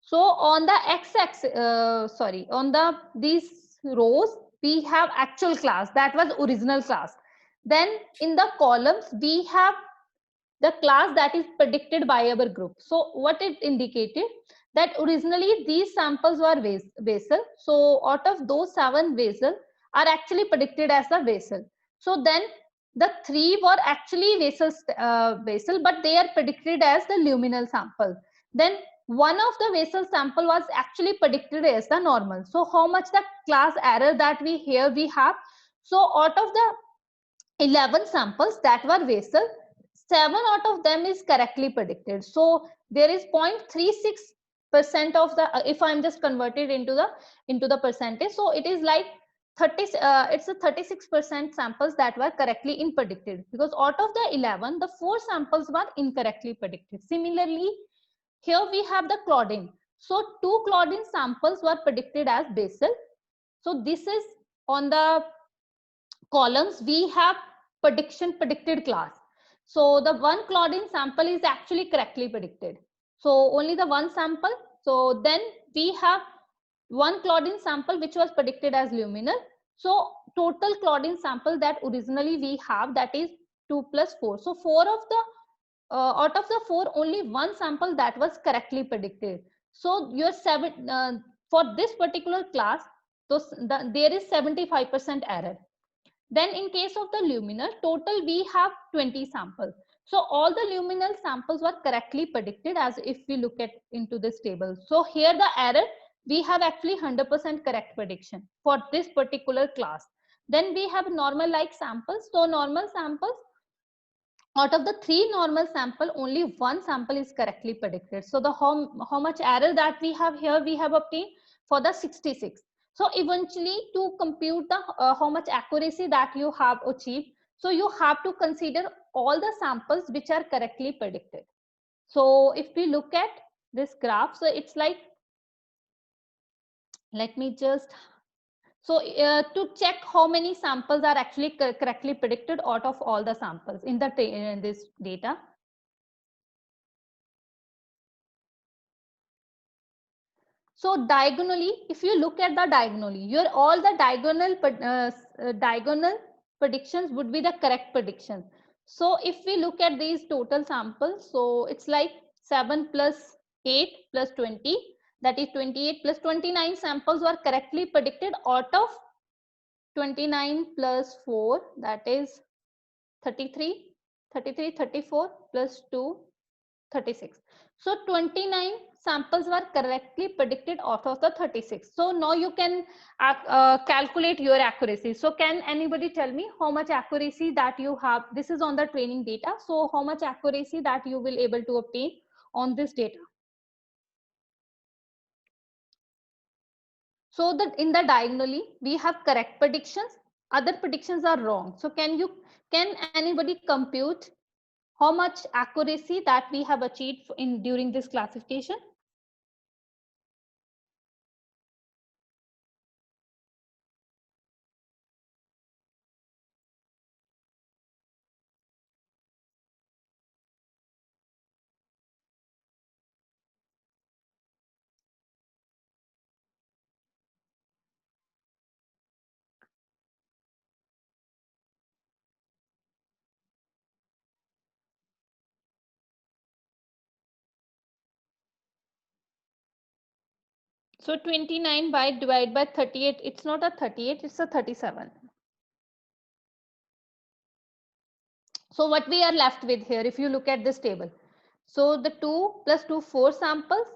so on the x-axis, sorry, on the these rows we have actual class, that was original class. Then in the columns we have the class that is predicted by our group. So what it indicated, that originally these samples were Bessel. So out of those 7 Bessel are actually predicted as the Bessel. So then the 3 were actually Bessel, but they are predicted as the luminal sample. Then one of the Bessel sample was actually predicted as the normal. So how much the class error that we have? So out of the 11 samples that were Bessel, 7 out of them is correctly predicted. So there is 0.36% of the, if I'm just converted into the percentage, so it is like 30, it's a 36% samples that were correctly in predicted, because out of the 11, the 4 samples were incorrectly predicted. Similarly, here we have the Claudin. So 2 Claudin samples were predicted as Bessel. So this is on the columns we have predicted class. So the one Claudin sample is actually correctly predicted. So only the one sample. So then we have one Claudin sample which was predicted as luminal. So total Claudin sample that originally we have, that is 2 plus 4. So 4 of the out of the 4, only one sample that was correctly predicted. So your for this particular class, there is 75% error. Then in case of the luminal, total we have 20 samples. So all the luminal samples were correctly predicted as if we look at into this table. So here the error, we have actually 100% correct prediction for this particular class. Then we have normal like samples. So normal samples, out of the 3 normal sample, only one sample is correctly predicted. So the how much error that we have here, we have obtained for the 66. So eventually to compute the how much accuracy that you have achieved, so you have to consider all the samples which are correctly predicted. So if we look at this graph, so it's like, let me just, so to check how many samples are actually correctly predicted out of all the samples in the in this data. So diagonally, if you look at the diagonally, your all the diagonal predictions would be the correct predictions. So if we look at these total samples, so it's like 7 plus 8 plus 20, that is 28 plus 29 samples were correctly predicted out of 29 plus 4, that is 33, 33, 34 plus 2, 36. So 29 samples were correctly predicted out of the 36. So now you can calculate your accuracy. So can anybody tell me how much accuracy that you have? This is on the training data. So how much accuracy that you will able to obtain on this data? So that in the diagonally, we have correct predictions. Other predictions are wrong. So can anybody compute how much accuracy that we have achieved in during this classification? So 29 by divided by 38, it's not a 38, it's a 37. So what we are left with here, if you look at this table, so the 2 plus 2, 4 samples,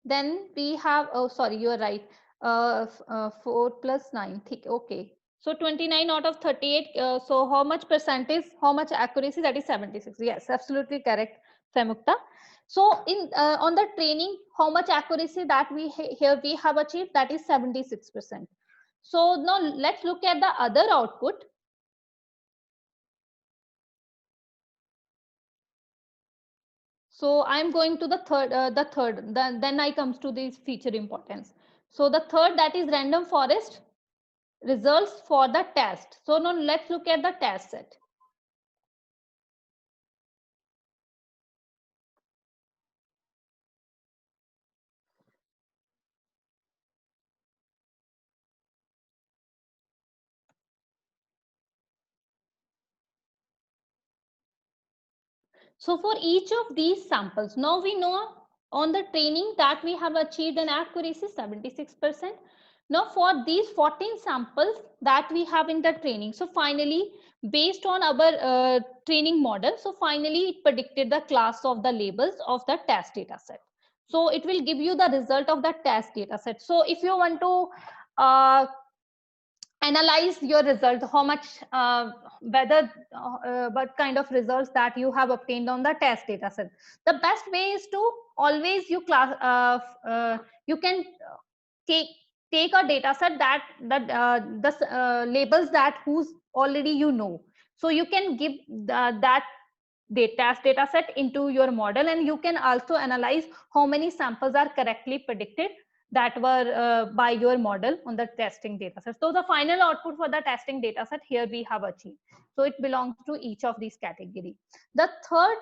then we have, oh sorry, you are right, 4 plus 9, okay. So 29 out of 38, so how much percentage, how much accuracy? That is 76. Yes, absolutely correct, Samukta. So in on the training, how much accuracy that we here we have achieved? That is 76%. So now let's look at the other output. So I'm going to the third, then I comes to this feature importance. So the third, that is random forest results for the test. So now let's look at the test set. So for each of these samples, now we know on the training that we have achieved an accuracy 76%. Now for these 14 samples that we have in the training, so finally based on our training model, so finally it predicted the class of the labels of the test data set. So it will give you the result of the test data set. So if you want to analyze your result, how much whether what kind of results that you have obtained on the test data set, the best way is to always you can take a data set the labels that who's already you know, so you can give that data set into your model, and you can also analyze how many samples are correctly predicted that were by your model on the testing data set. So the final output for the testing data set here we have achieved. So it belongs to each of these category. The third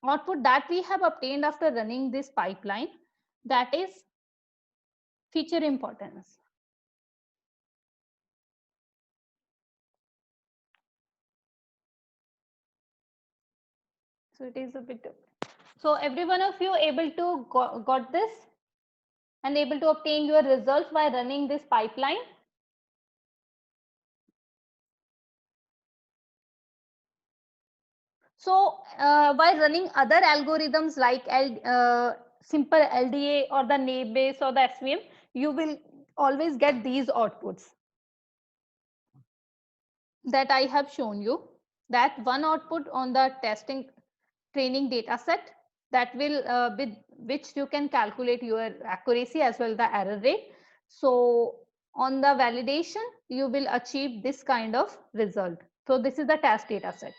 output that we have obtained after running this pipeline, that is feature importance. So it is a bit, so every one of you able to got this and able to obtain your results by running this pipeline. So by running other algorithms like simple LDA or the naive or the SVM, you will always get these outputs that I have shown you. That one output on the testing training data set, that will with which you can calculate your accuracy as well the error rate. So on the validation, you will achieve this kind of result. So this is the test data set.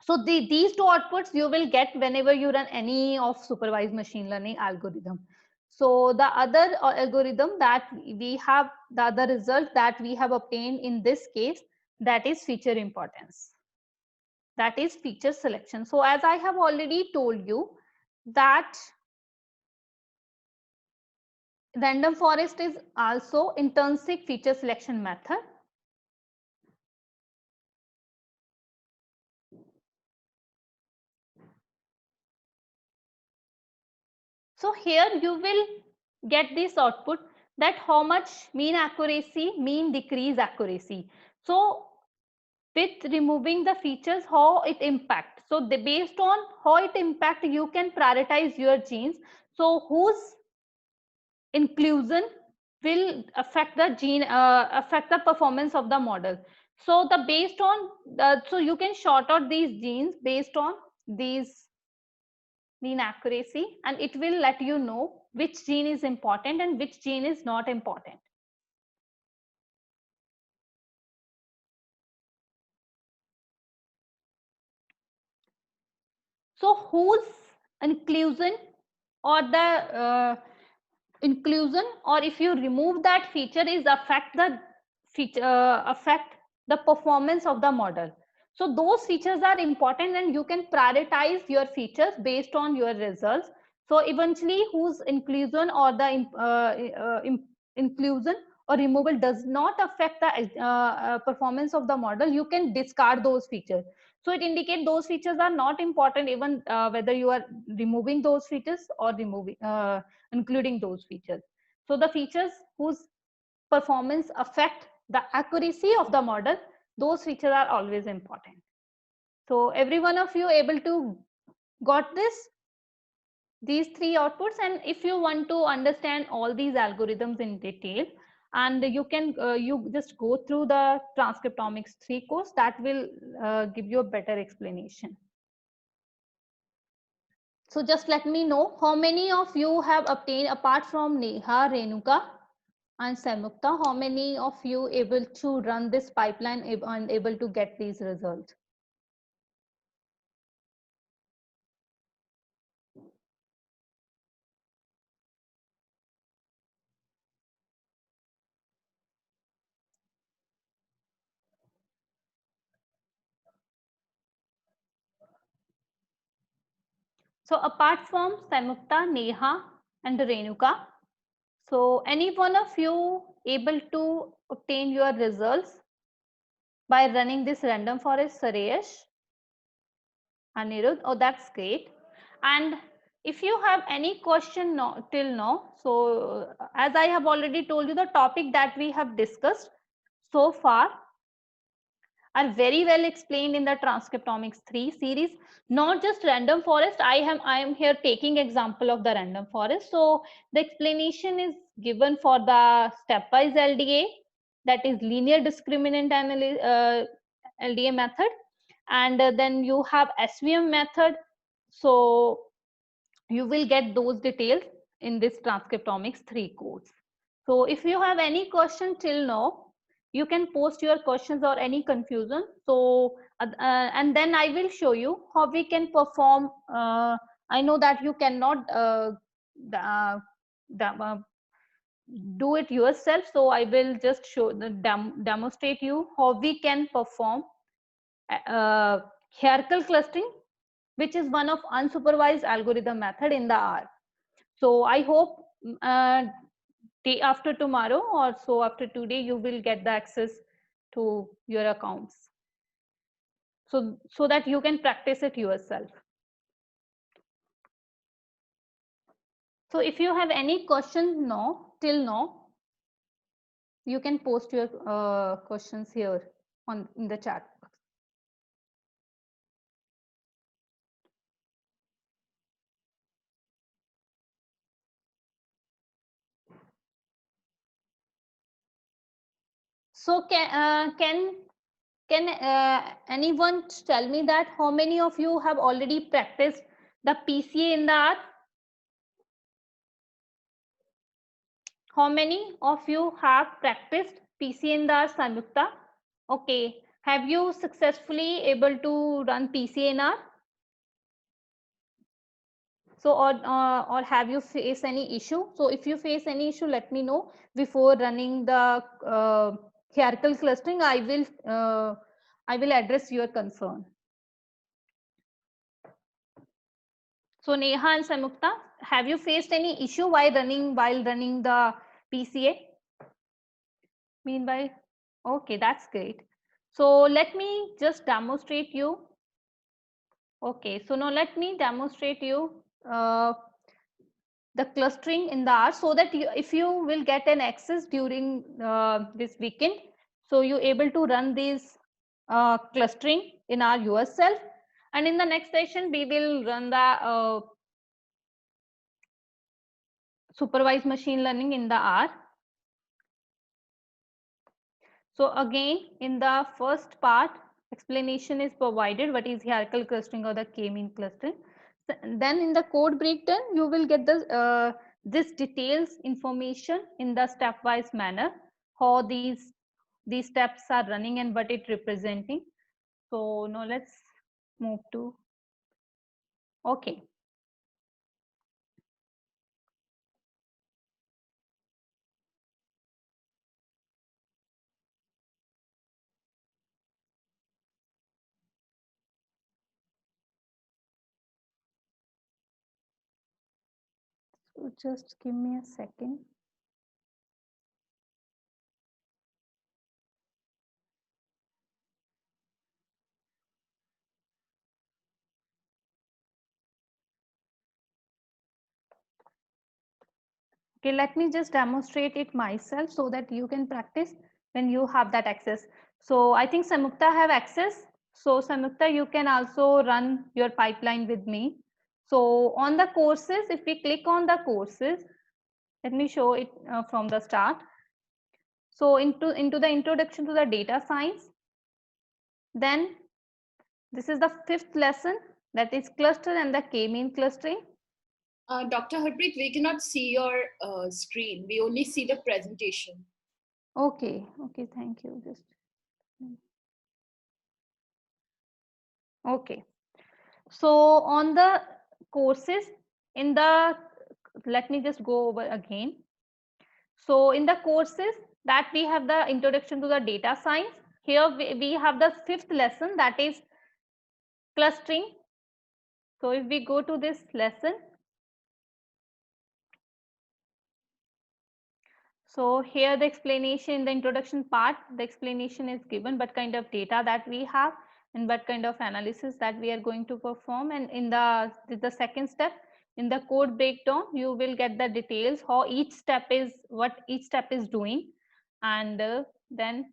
So these two outputs you will get whenever you run any of supervised machine learning algorithm. So the other algorithm that we have, the other result that we have obtained in this case, that is feature importance. That is feature selection. So as I have already told you that random forest is also intrinsic feature selection method. So here you will get this output that how much mean accuracy, mean decrease accuracy. So with removing the features, how it impact. So based on how it impact, you can prioritize your genes. So whose inclusion will affect the gene, affect the performance of the model. So the based on so you can sort out these genes based on these mean accuracy, and it will let you know which gene is important and which gene is not important. So whose inclusion or the inclusion, or if you remove that feature, is affect the feature affect the performance of the model. So those features are important, and you can prioritize your features based on your results. So eventually whose inclusion or the inclusion or removal does not affect the performance of the model, you can discard those features. So it indicates those features are not important, even whether you are removing those features or removing including those features. So the features whose performance affect the accuracy of the model, those features are always important. So every one of you able to got this, these three outputs, and if you want to understand all these algorithms in detail, and you can you just go through the transcriptomics 3 course, that will give you a better explanation. So just let me know how many of you have obtained, apart from Neha, Renuka and Samukta, how many of you able to run this pipeline and able to get these results? So apart from Samukta, Neha and Renuka, so any one of you able to obtain your results by running this random forest, Suresh, Anirudh? Oh, that's great. And if you have any question till now, so as I have already told you, the topic that we have discussed so far are very well explained in the transcriptomics 3 series. Not just random forest, I am here taking example of the random forest. So the explanation is given for the stepwise LDA, that is linear discriminant LDA method, and then you have SVM method. So you will get those details in this transcriptomics 3 course. So if you have any question till now, you can post your questions or any confusion. So and then I will show you how we can perform. I know that you cannot uh, do it yourself, so I will just show the demonstrate you how we can perform hierarchical clustering, which is one of unsupervised algorithm method in the R. So I hope day after tomorrow or so after today, you will get the access to your accounts. So that you can practice it yourself. So if you have any question now, till now, you can post your questions here in the chat. So can anyone tell me that how many of you have already practiced the PCA in the R? How many of you have practiced PCA in the R, Samyukta? Okay. Have you successfully able to run PCA in R? So or have you faced any issue? So if you face any issue, let me know before running the hierarchical clustering. I will address your concern. So Neha and Samukta, have you faced any issue while running the PCA? Meanwhile, okay, that's great. So let me just demonstrate you. Okay, so now let me demonstrate you the clustering in the R, so that if you will get an access during this weekend, so you able to run these clustering in R yourself. And in the next session, we will run the supervised machine learning in the R. So again, in the first part, explanation is provided what is hierarchical clustering or the k-mean clustering. Then in the code breakdown, you will get the this details information in the stepwise manner, how these steps are running and what it representing. So now let's move to, okay. So just give me a second. Okay, let me just demonstrate it myself so that you can practice when you have that access. So I think Samukta have access. So Samukta, you can also run your pipeline with me. So on the courses, if we click on the courses, let me show it from the start. So into the introduction to the data science, then this is the 5th lesson, that is cluster and the k-mean clustering. Dr. Harpreet, we cannot see your screen. We only see the presentation. Okay, thank you. Just okay. So on the courses, in the, let me just go over again. So in the courses that we have the introduction to the data science. Here we have the 5th lesson, that is clustering. So if we go to this lesson, so here the explanation in the introduction part, the explanation is given what kind of data that we have and what kind of analysis that we are going to perform. And in the second step, in the code breakdown, you will get the details how each step is, what each step is doing, and then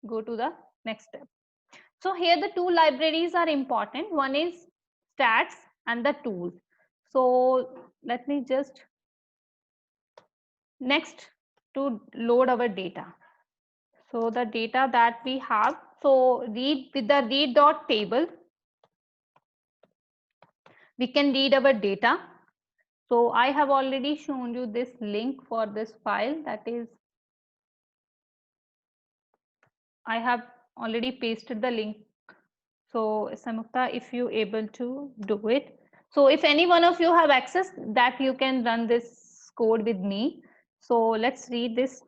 go to the next step. So here the two libraries are important. One is stats and the tools. So let me just next to load our data. So the data that we have, so read with the read dot table, we can read our data. So I have already shown you this link for this file, that is, I have already pasted the link. So Samukta, if you able to do it. So if any one of you have access, that you can run this code with me. So let's read this.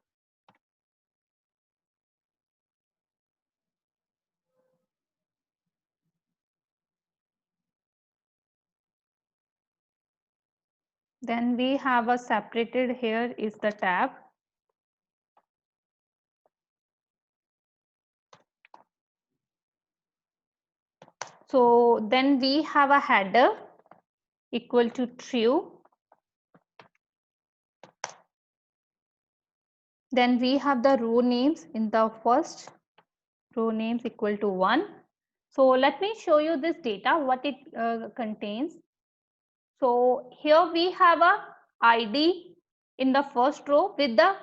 Then we have a separated, here is the tab. So then we have a header equal to true. Then we have the row names in the first row names equal to 1. So let me show you this data, what it contains. So here we have a ID in the first row with the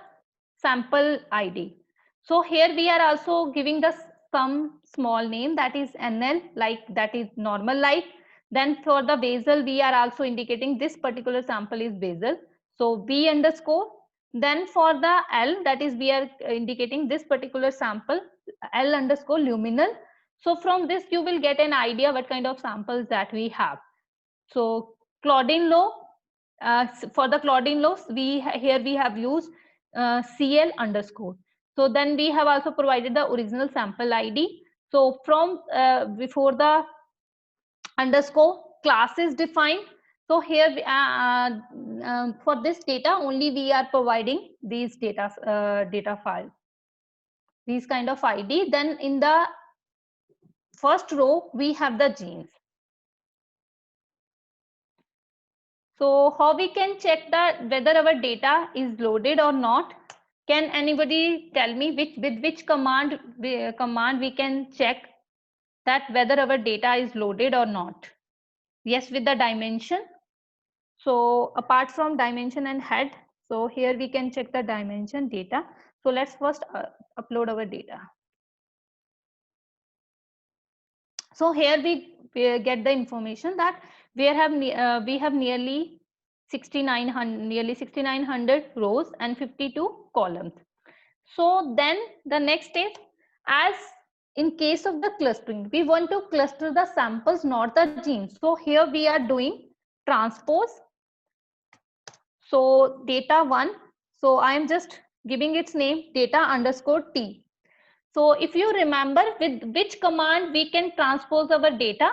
sample ID. So here we are also giving the some small name, that is NL, like that is normal life. Then for the basal, we are also indicating this particular sample is basal. So B underscore. Then for the L, that is we are indicating this particular sample L underscore luminal. So from this you will get an idea what kind of samples that we have. So Claudine law, for the Claudine laws, here we have used CL underscore. So then we have also provided the original sample ID. So from before the underscore, class is defined. So here for this data only we are providing these data files, these kind of ID. Then in the first row we have the genes. So how we can check that whether our data is loaded or not? Can anybody tell me with which command we can check that whether our data is loaded or not? Yes, with the dimension. So apart from dimension and head, so here we can check the dimension data. So let's first upload our data. So here we get the information that we have nearly 6900 rows and 52 columns. So then the next is, as in case of the clustering, we want to cluster the samples, not the genes. So here we are doing transpose. So data 1, so I am just giving its name data underscore T. So if you remember with which command we can transpose our data.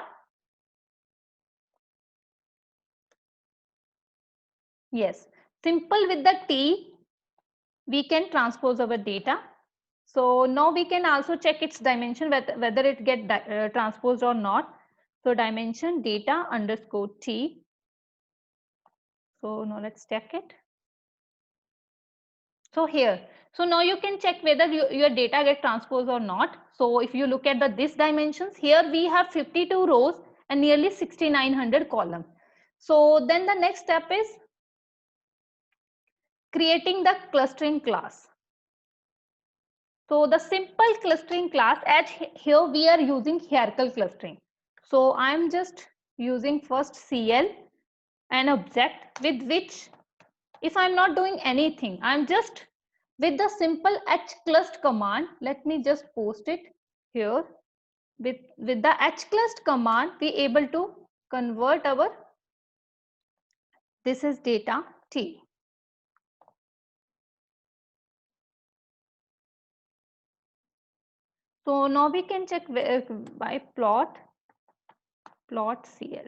Yes, simple with the T, we can transpose our data. So now we can also check its dimension, whether it get transposed or not. So dimension data underscore T. So now let's check it. So here, so now you can check whether your data get transposed or not. So if you look at this dimensions, here we have 52 rows and nearly 6900 columns. So then the next step is creating the clustering class. So the simple clustering class, at here we are using hierarchical clustering. So I'm just using first CL, an object with which, if I'm not doing anything, I'm just with the simple hclust command. Let me just post it here. With the hclust command, we able to convert our, this is data T. So now we can check by plot CL.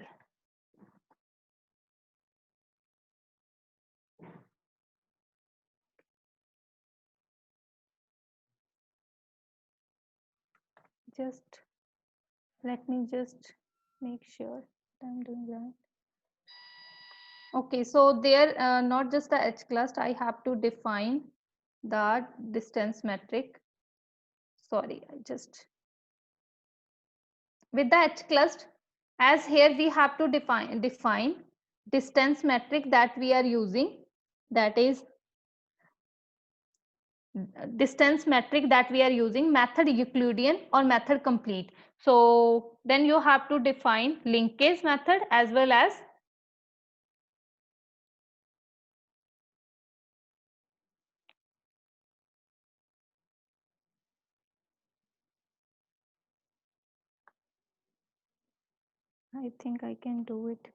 Just let me just make sure I'm doing right. Okay, so there not just the hclust, I have to define the distance metric. Sorry, I just, with the hclust, as here we have to define distance metric that we are using, that is distance metric that we are using, method Euclidean or method complete. So then you have to define linkage method as well as I think I can do it.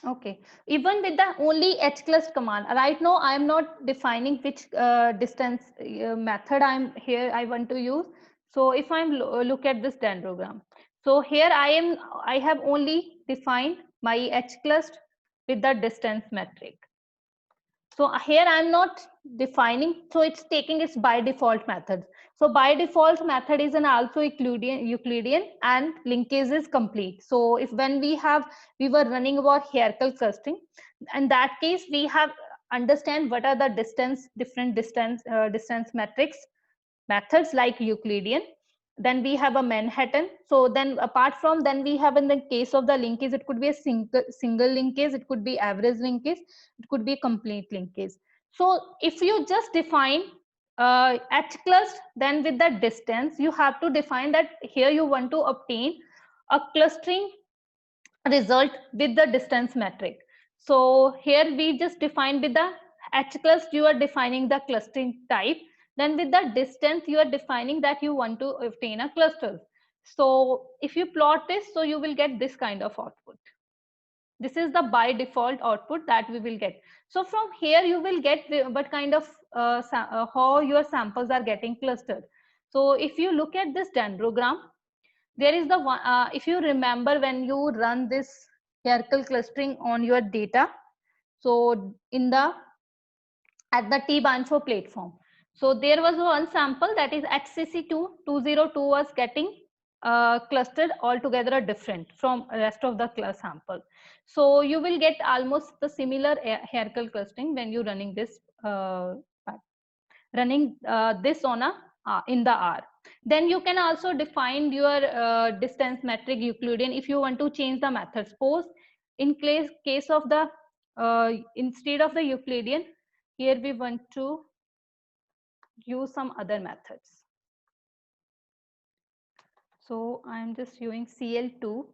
Okay, even with the only hclust command, right now I am not defining which distance method I want to use. So if I'm look at this dendrogram, so here I have only defined my hclust with the distance metric. So here I'm not defining, so it's taking its by default methods. So by default method is an also Euclidean and linkage is complete. So if when we were running about hierarchical clustering, in that case we have understand what are the different distance metrics methods like Euclidean. Then we have a Manhattan. So then apart from, then we have, in the case of the linkage, it could be a single linkage, it could be average linkage, it could be complete linkage. So if you just define hclust, then with the distance, you have to define that here you want to obtain a clustering result with the distance metric. So here we just define with the hclust, you are defining the clustering type. Then with the distance, you are defining that you want to obtain a cluster. So if you plot this, so you will get this kind of output. This is the by default output that we will get. So from here you will get what kind of how your samples are getting clustered. So if you look at this dendrogram, there is the one, if you remember when you run this hierarchical clustering on your data, so in the at the T-Bancho platform, so there was one sample that is HCC2 was getting clustered altogether different from rest of the class sample. So you will get almost the similar hierarchical clustering when you running this this on a in the R. Then you can also define your distance metric Euclidean if you want to change the method. Suppose in case of the instead of the Euclidean, here we want to use some other methods. So I'm just using CL2.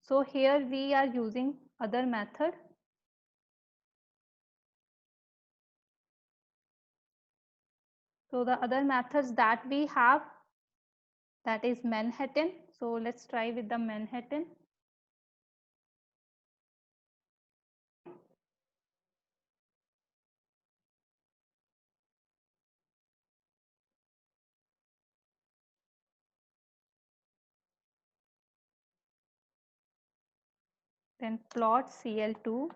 So here we are using other method. So the other methods that we have, that is Manhattan. So let's try with the Manhattan. then plot CL2.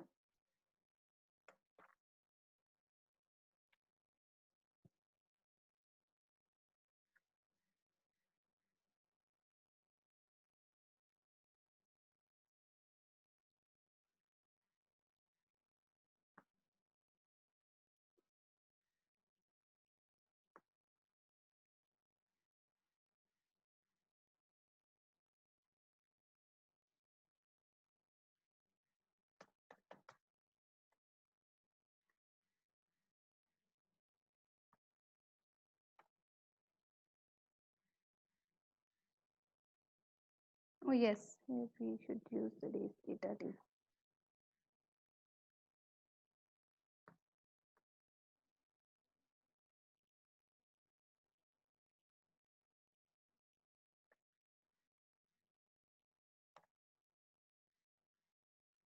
Oh yes, we should use the data too.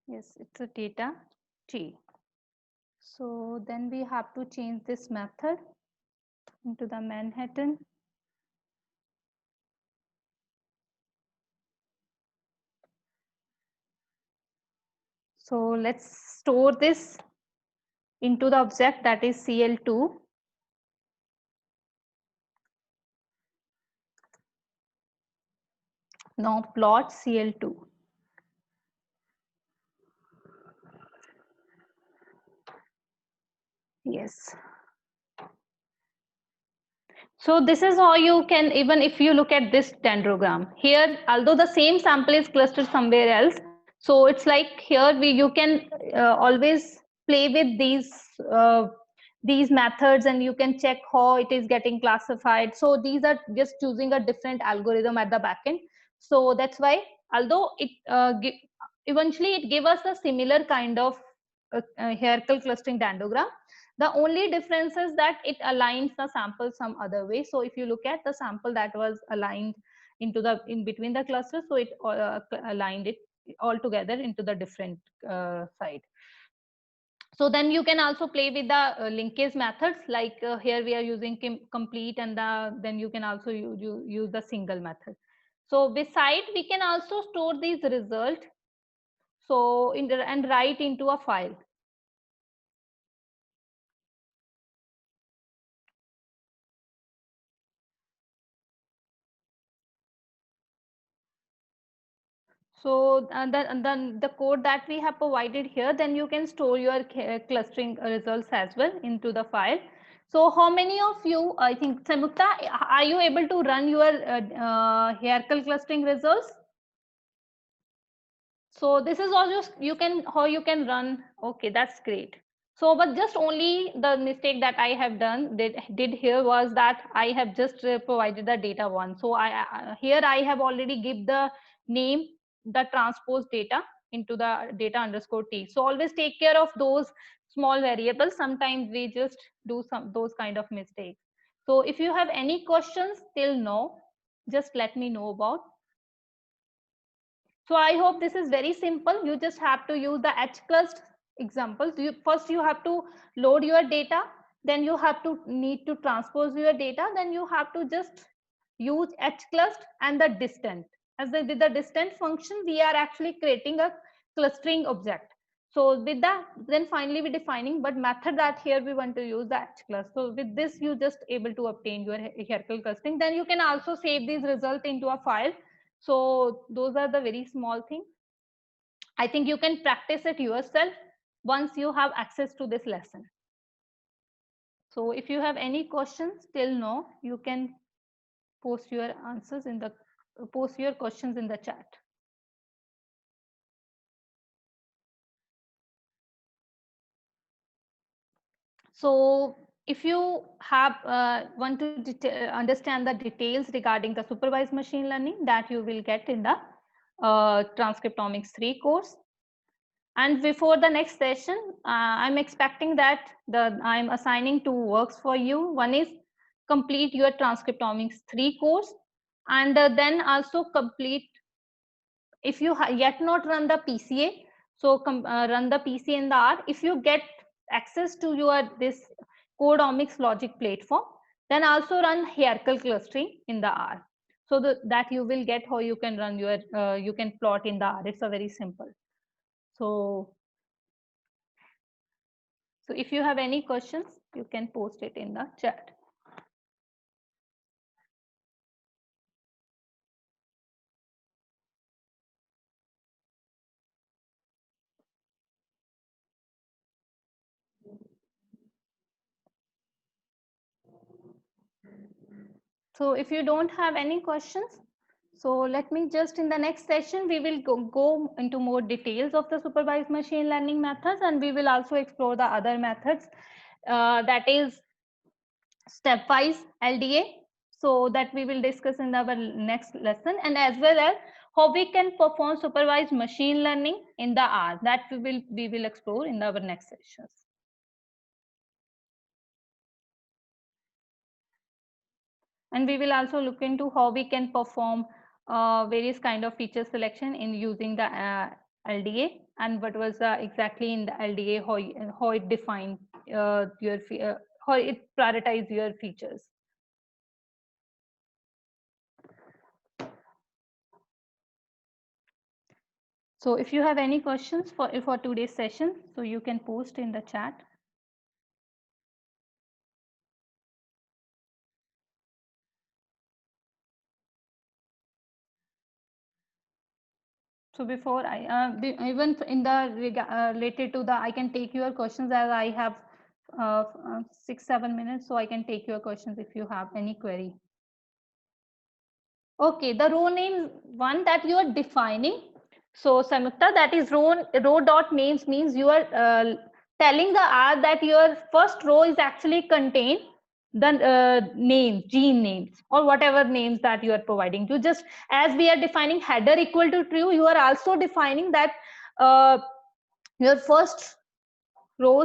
Yes, it's a data T. So then we have to change this method into the Manhattan. So let's store this into the object that is CL2. Now plot CL2. Yes. So this is how you can, even if you look at this dendrogram here, although the same sample is clustered somewhere else, so it's like here you can always play with these methods and you can check how it is getting classified. So these are just choosing a different algorithm at the backend. So that's why, although it eventually it give us a similar kind of hierarchical clustering dendrogram, the only difference is that it aligns the sample some other way. So if you look at the sample that was aligned into the in between the clusters, so it aligned it all together into the different side. So then you can also play with the linkage methods, like here we are using complete, and then you can also use the single method. So beside, we can also store these result so and write into a file. So then the code that we have provided here, then you can store your clustering results as well into the file. So how many of you, I think Samukta, are you able to run your hierarchical clustering results? So this is all just you can how you can run. Okay, that's great. So but just only the mistake that I have did here was that I have just provided the data one. So here I have already give the name, the transpose data into the data underscore T. So always take care of those small variables. Sometimes we just do those kind of mistakes. So if you have any questions till now, just let me know about. So I hope this is very simple. You just have to use the hclust examples. First you have to load your data, then you have to need to transpose your data, then you have to just use hclust and the distant. As with the distant function, we are actually creating a clustering object. So with that, then finally we defining what method that here we want to use the hclust. So with this, you just able to obtain your hierarchical clustering. Then you can also save these results into a file. So those are the very small things. I think you can practice it yourself once you have access to this lesson. So if you have any questions till now, you can post your answers in the post your questions in the chat. So if you have want to understand the details regarding the supervised machine learning, that you will get in the transcriptomics 3 course. And before the next session, I'm expecting that I'm assigning 2 works for you. One is complete your transcriptomics 3 course, and then also complete, if you yet not run the PCA, so run the PCA in the R. If you get access to your this Codeomics logic platform, then also run hierarchical clustering in the R. So that you will get how you can run your you can plot in the R. It's a very simple. So if you have any questions, you can post it in the chat. So if you don't have any questions, so let me just, in the next session, we will go into more details of the supervised machine learning methods, and we will also explore the other methods, that is stepwise LDA. So that we will discuss in our next lesson, and as well as how we can perform supervised machine learning in the R. That we will explore in our next sessions. And we will also look into how we can perform various kind of feature selection in using the LDA, and what was exactly in the LDA, how it defined how it prioritize your features. So if you have any questions for today's session, so you can post in the chat. So before even in the related to the, I can take your questions, as I have 6-7 minutes, so I can take your questions if you have any query. Okay, the row name one that you are defining. So Samyukta, that is row dot names means you are telling the R that your first row is actually contain the names, gene names, or whatever names that you are providing. You just, as we are defining header equal to true, you are also defining that your first row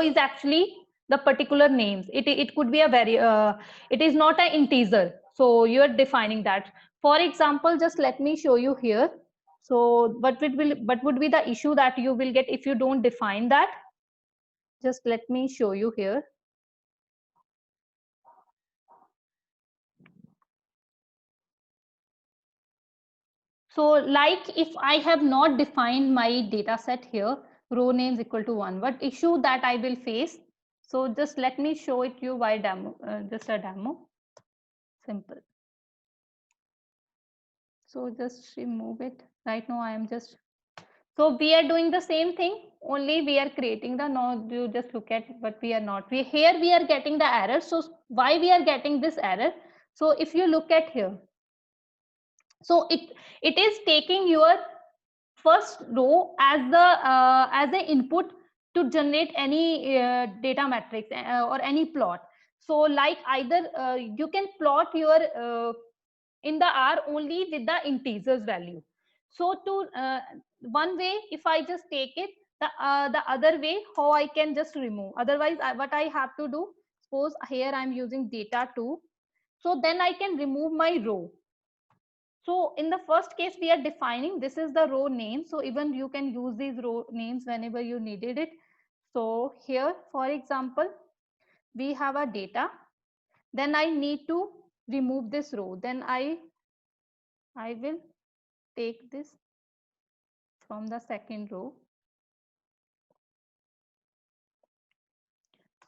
is actually the particular names. It could be a it is not an integer, so you are defining that. For example, just let me show you here. So what would be the issue that you will get if you don't define that? Just let me show you here. So like if I have not defined my data set here, row names equal to 1, what issue that I will face? So just let me show it you by demo, just a demo. Simple. So just remove it. Right now I am just, so we are doing the same thing, only we are creating the, no, you just look at what we are not. Here we are getting the error. So why we are getting this error? So if you look at here, so it is taking your first row as the input to generate any data matrix or any plot. So like either you can plot your in the R only with the integers value. So to one way, if I just take it, the other way, how I can just remove. Otherwise, what I have to do, suppose here I'm using data 2. So then I can remove my row. So in the first case, we are defining this is the row name. So even you can use these row names whenever you needed it. So here, for example, we have a data. Then I need to remove this row. Then I will take this from the second row.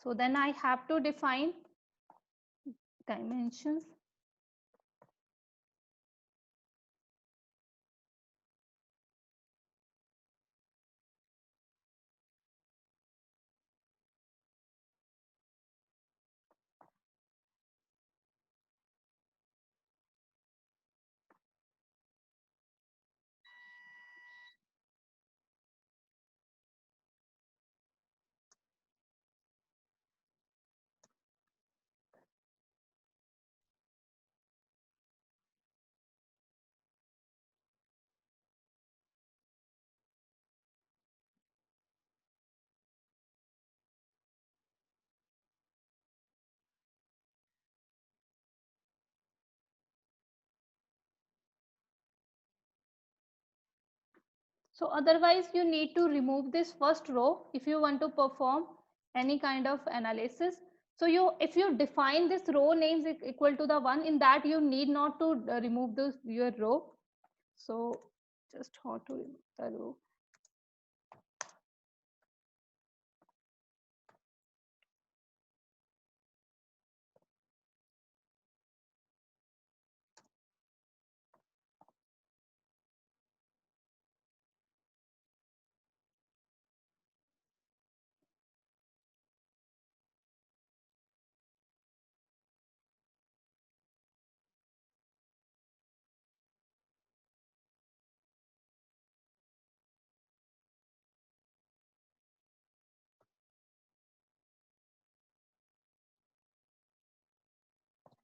So then I have to define dimensions. So otherwise you need to remove this first row if you want to perform any kind of analysis. So if you define this row names equal to the 1, in that you need not to remove your row. So just how to remove the row.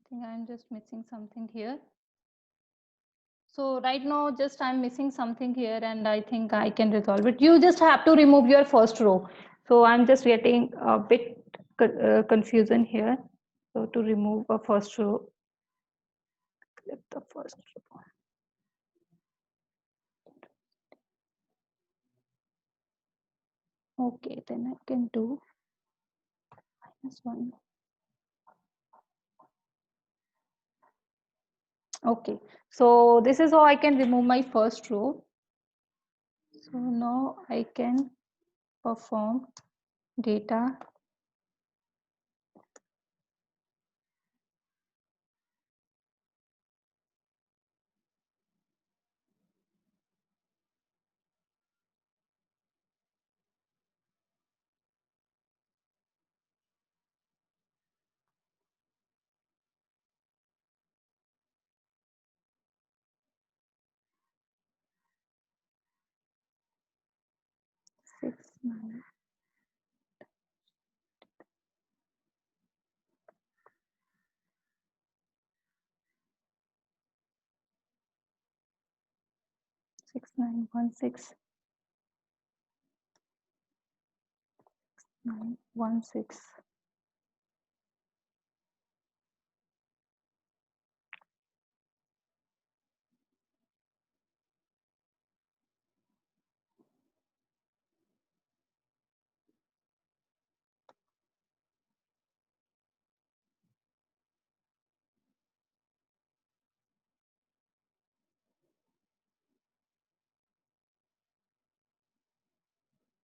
think I'm just missing something here. So right now, just I'm missing something here, and I think I can resolve it. You just have to remove your first row. So I'm just getting a bit confusion here. So to remove a first row, click the first row. Okay, then I can do -1. Okay, so this is how I can remove my first row. So now I can perform data. Six, 9, 6, 9, 1, 6, 9, 1, 6.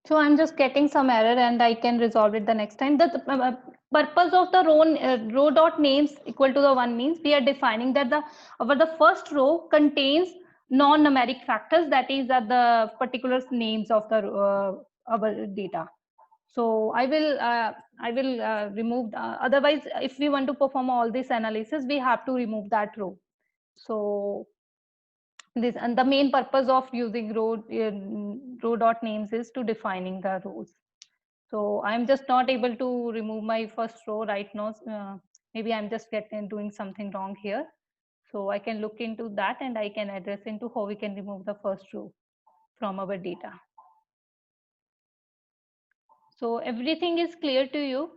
So I'm just getting some error and I can resolve it the next time. The purpose of the row dot names equal to the 1 means we are defining that the first row contains non-numeric factors, that is that the particular names of the our data. So I will remove, otherwise if we want to perform all this analysis, we have to remove that row. So this, and the main purpose of using row dot names is to defining the rows. So I'm just not able to remove my first row right now. Maybe I'm just doing something wrong here. So I can look into that and I can address into how we can remove the first row from our data. So everything is clear to you.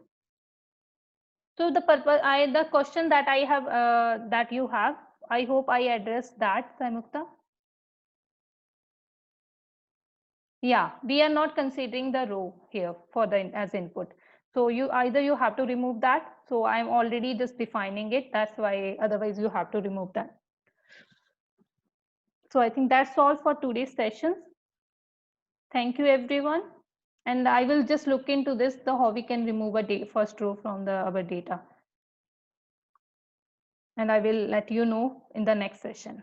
So the purpose, the question that I have, that you have, I hope I addressed that, Saimukta. Yeah, we are not considering the row here for the as input. So you either you have to remove that. So I'm already just defining it. That's why otherwise you have to remove that. So I think that's all for today's sessions. Thank you everyone. And I will just look into this, the how we can remove a first row from our data. And I will let you know in the next session.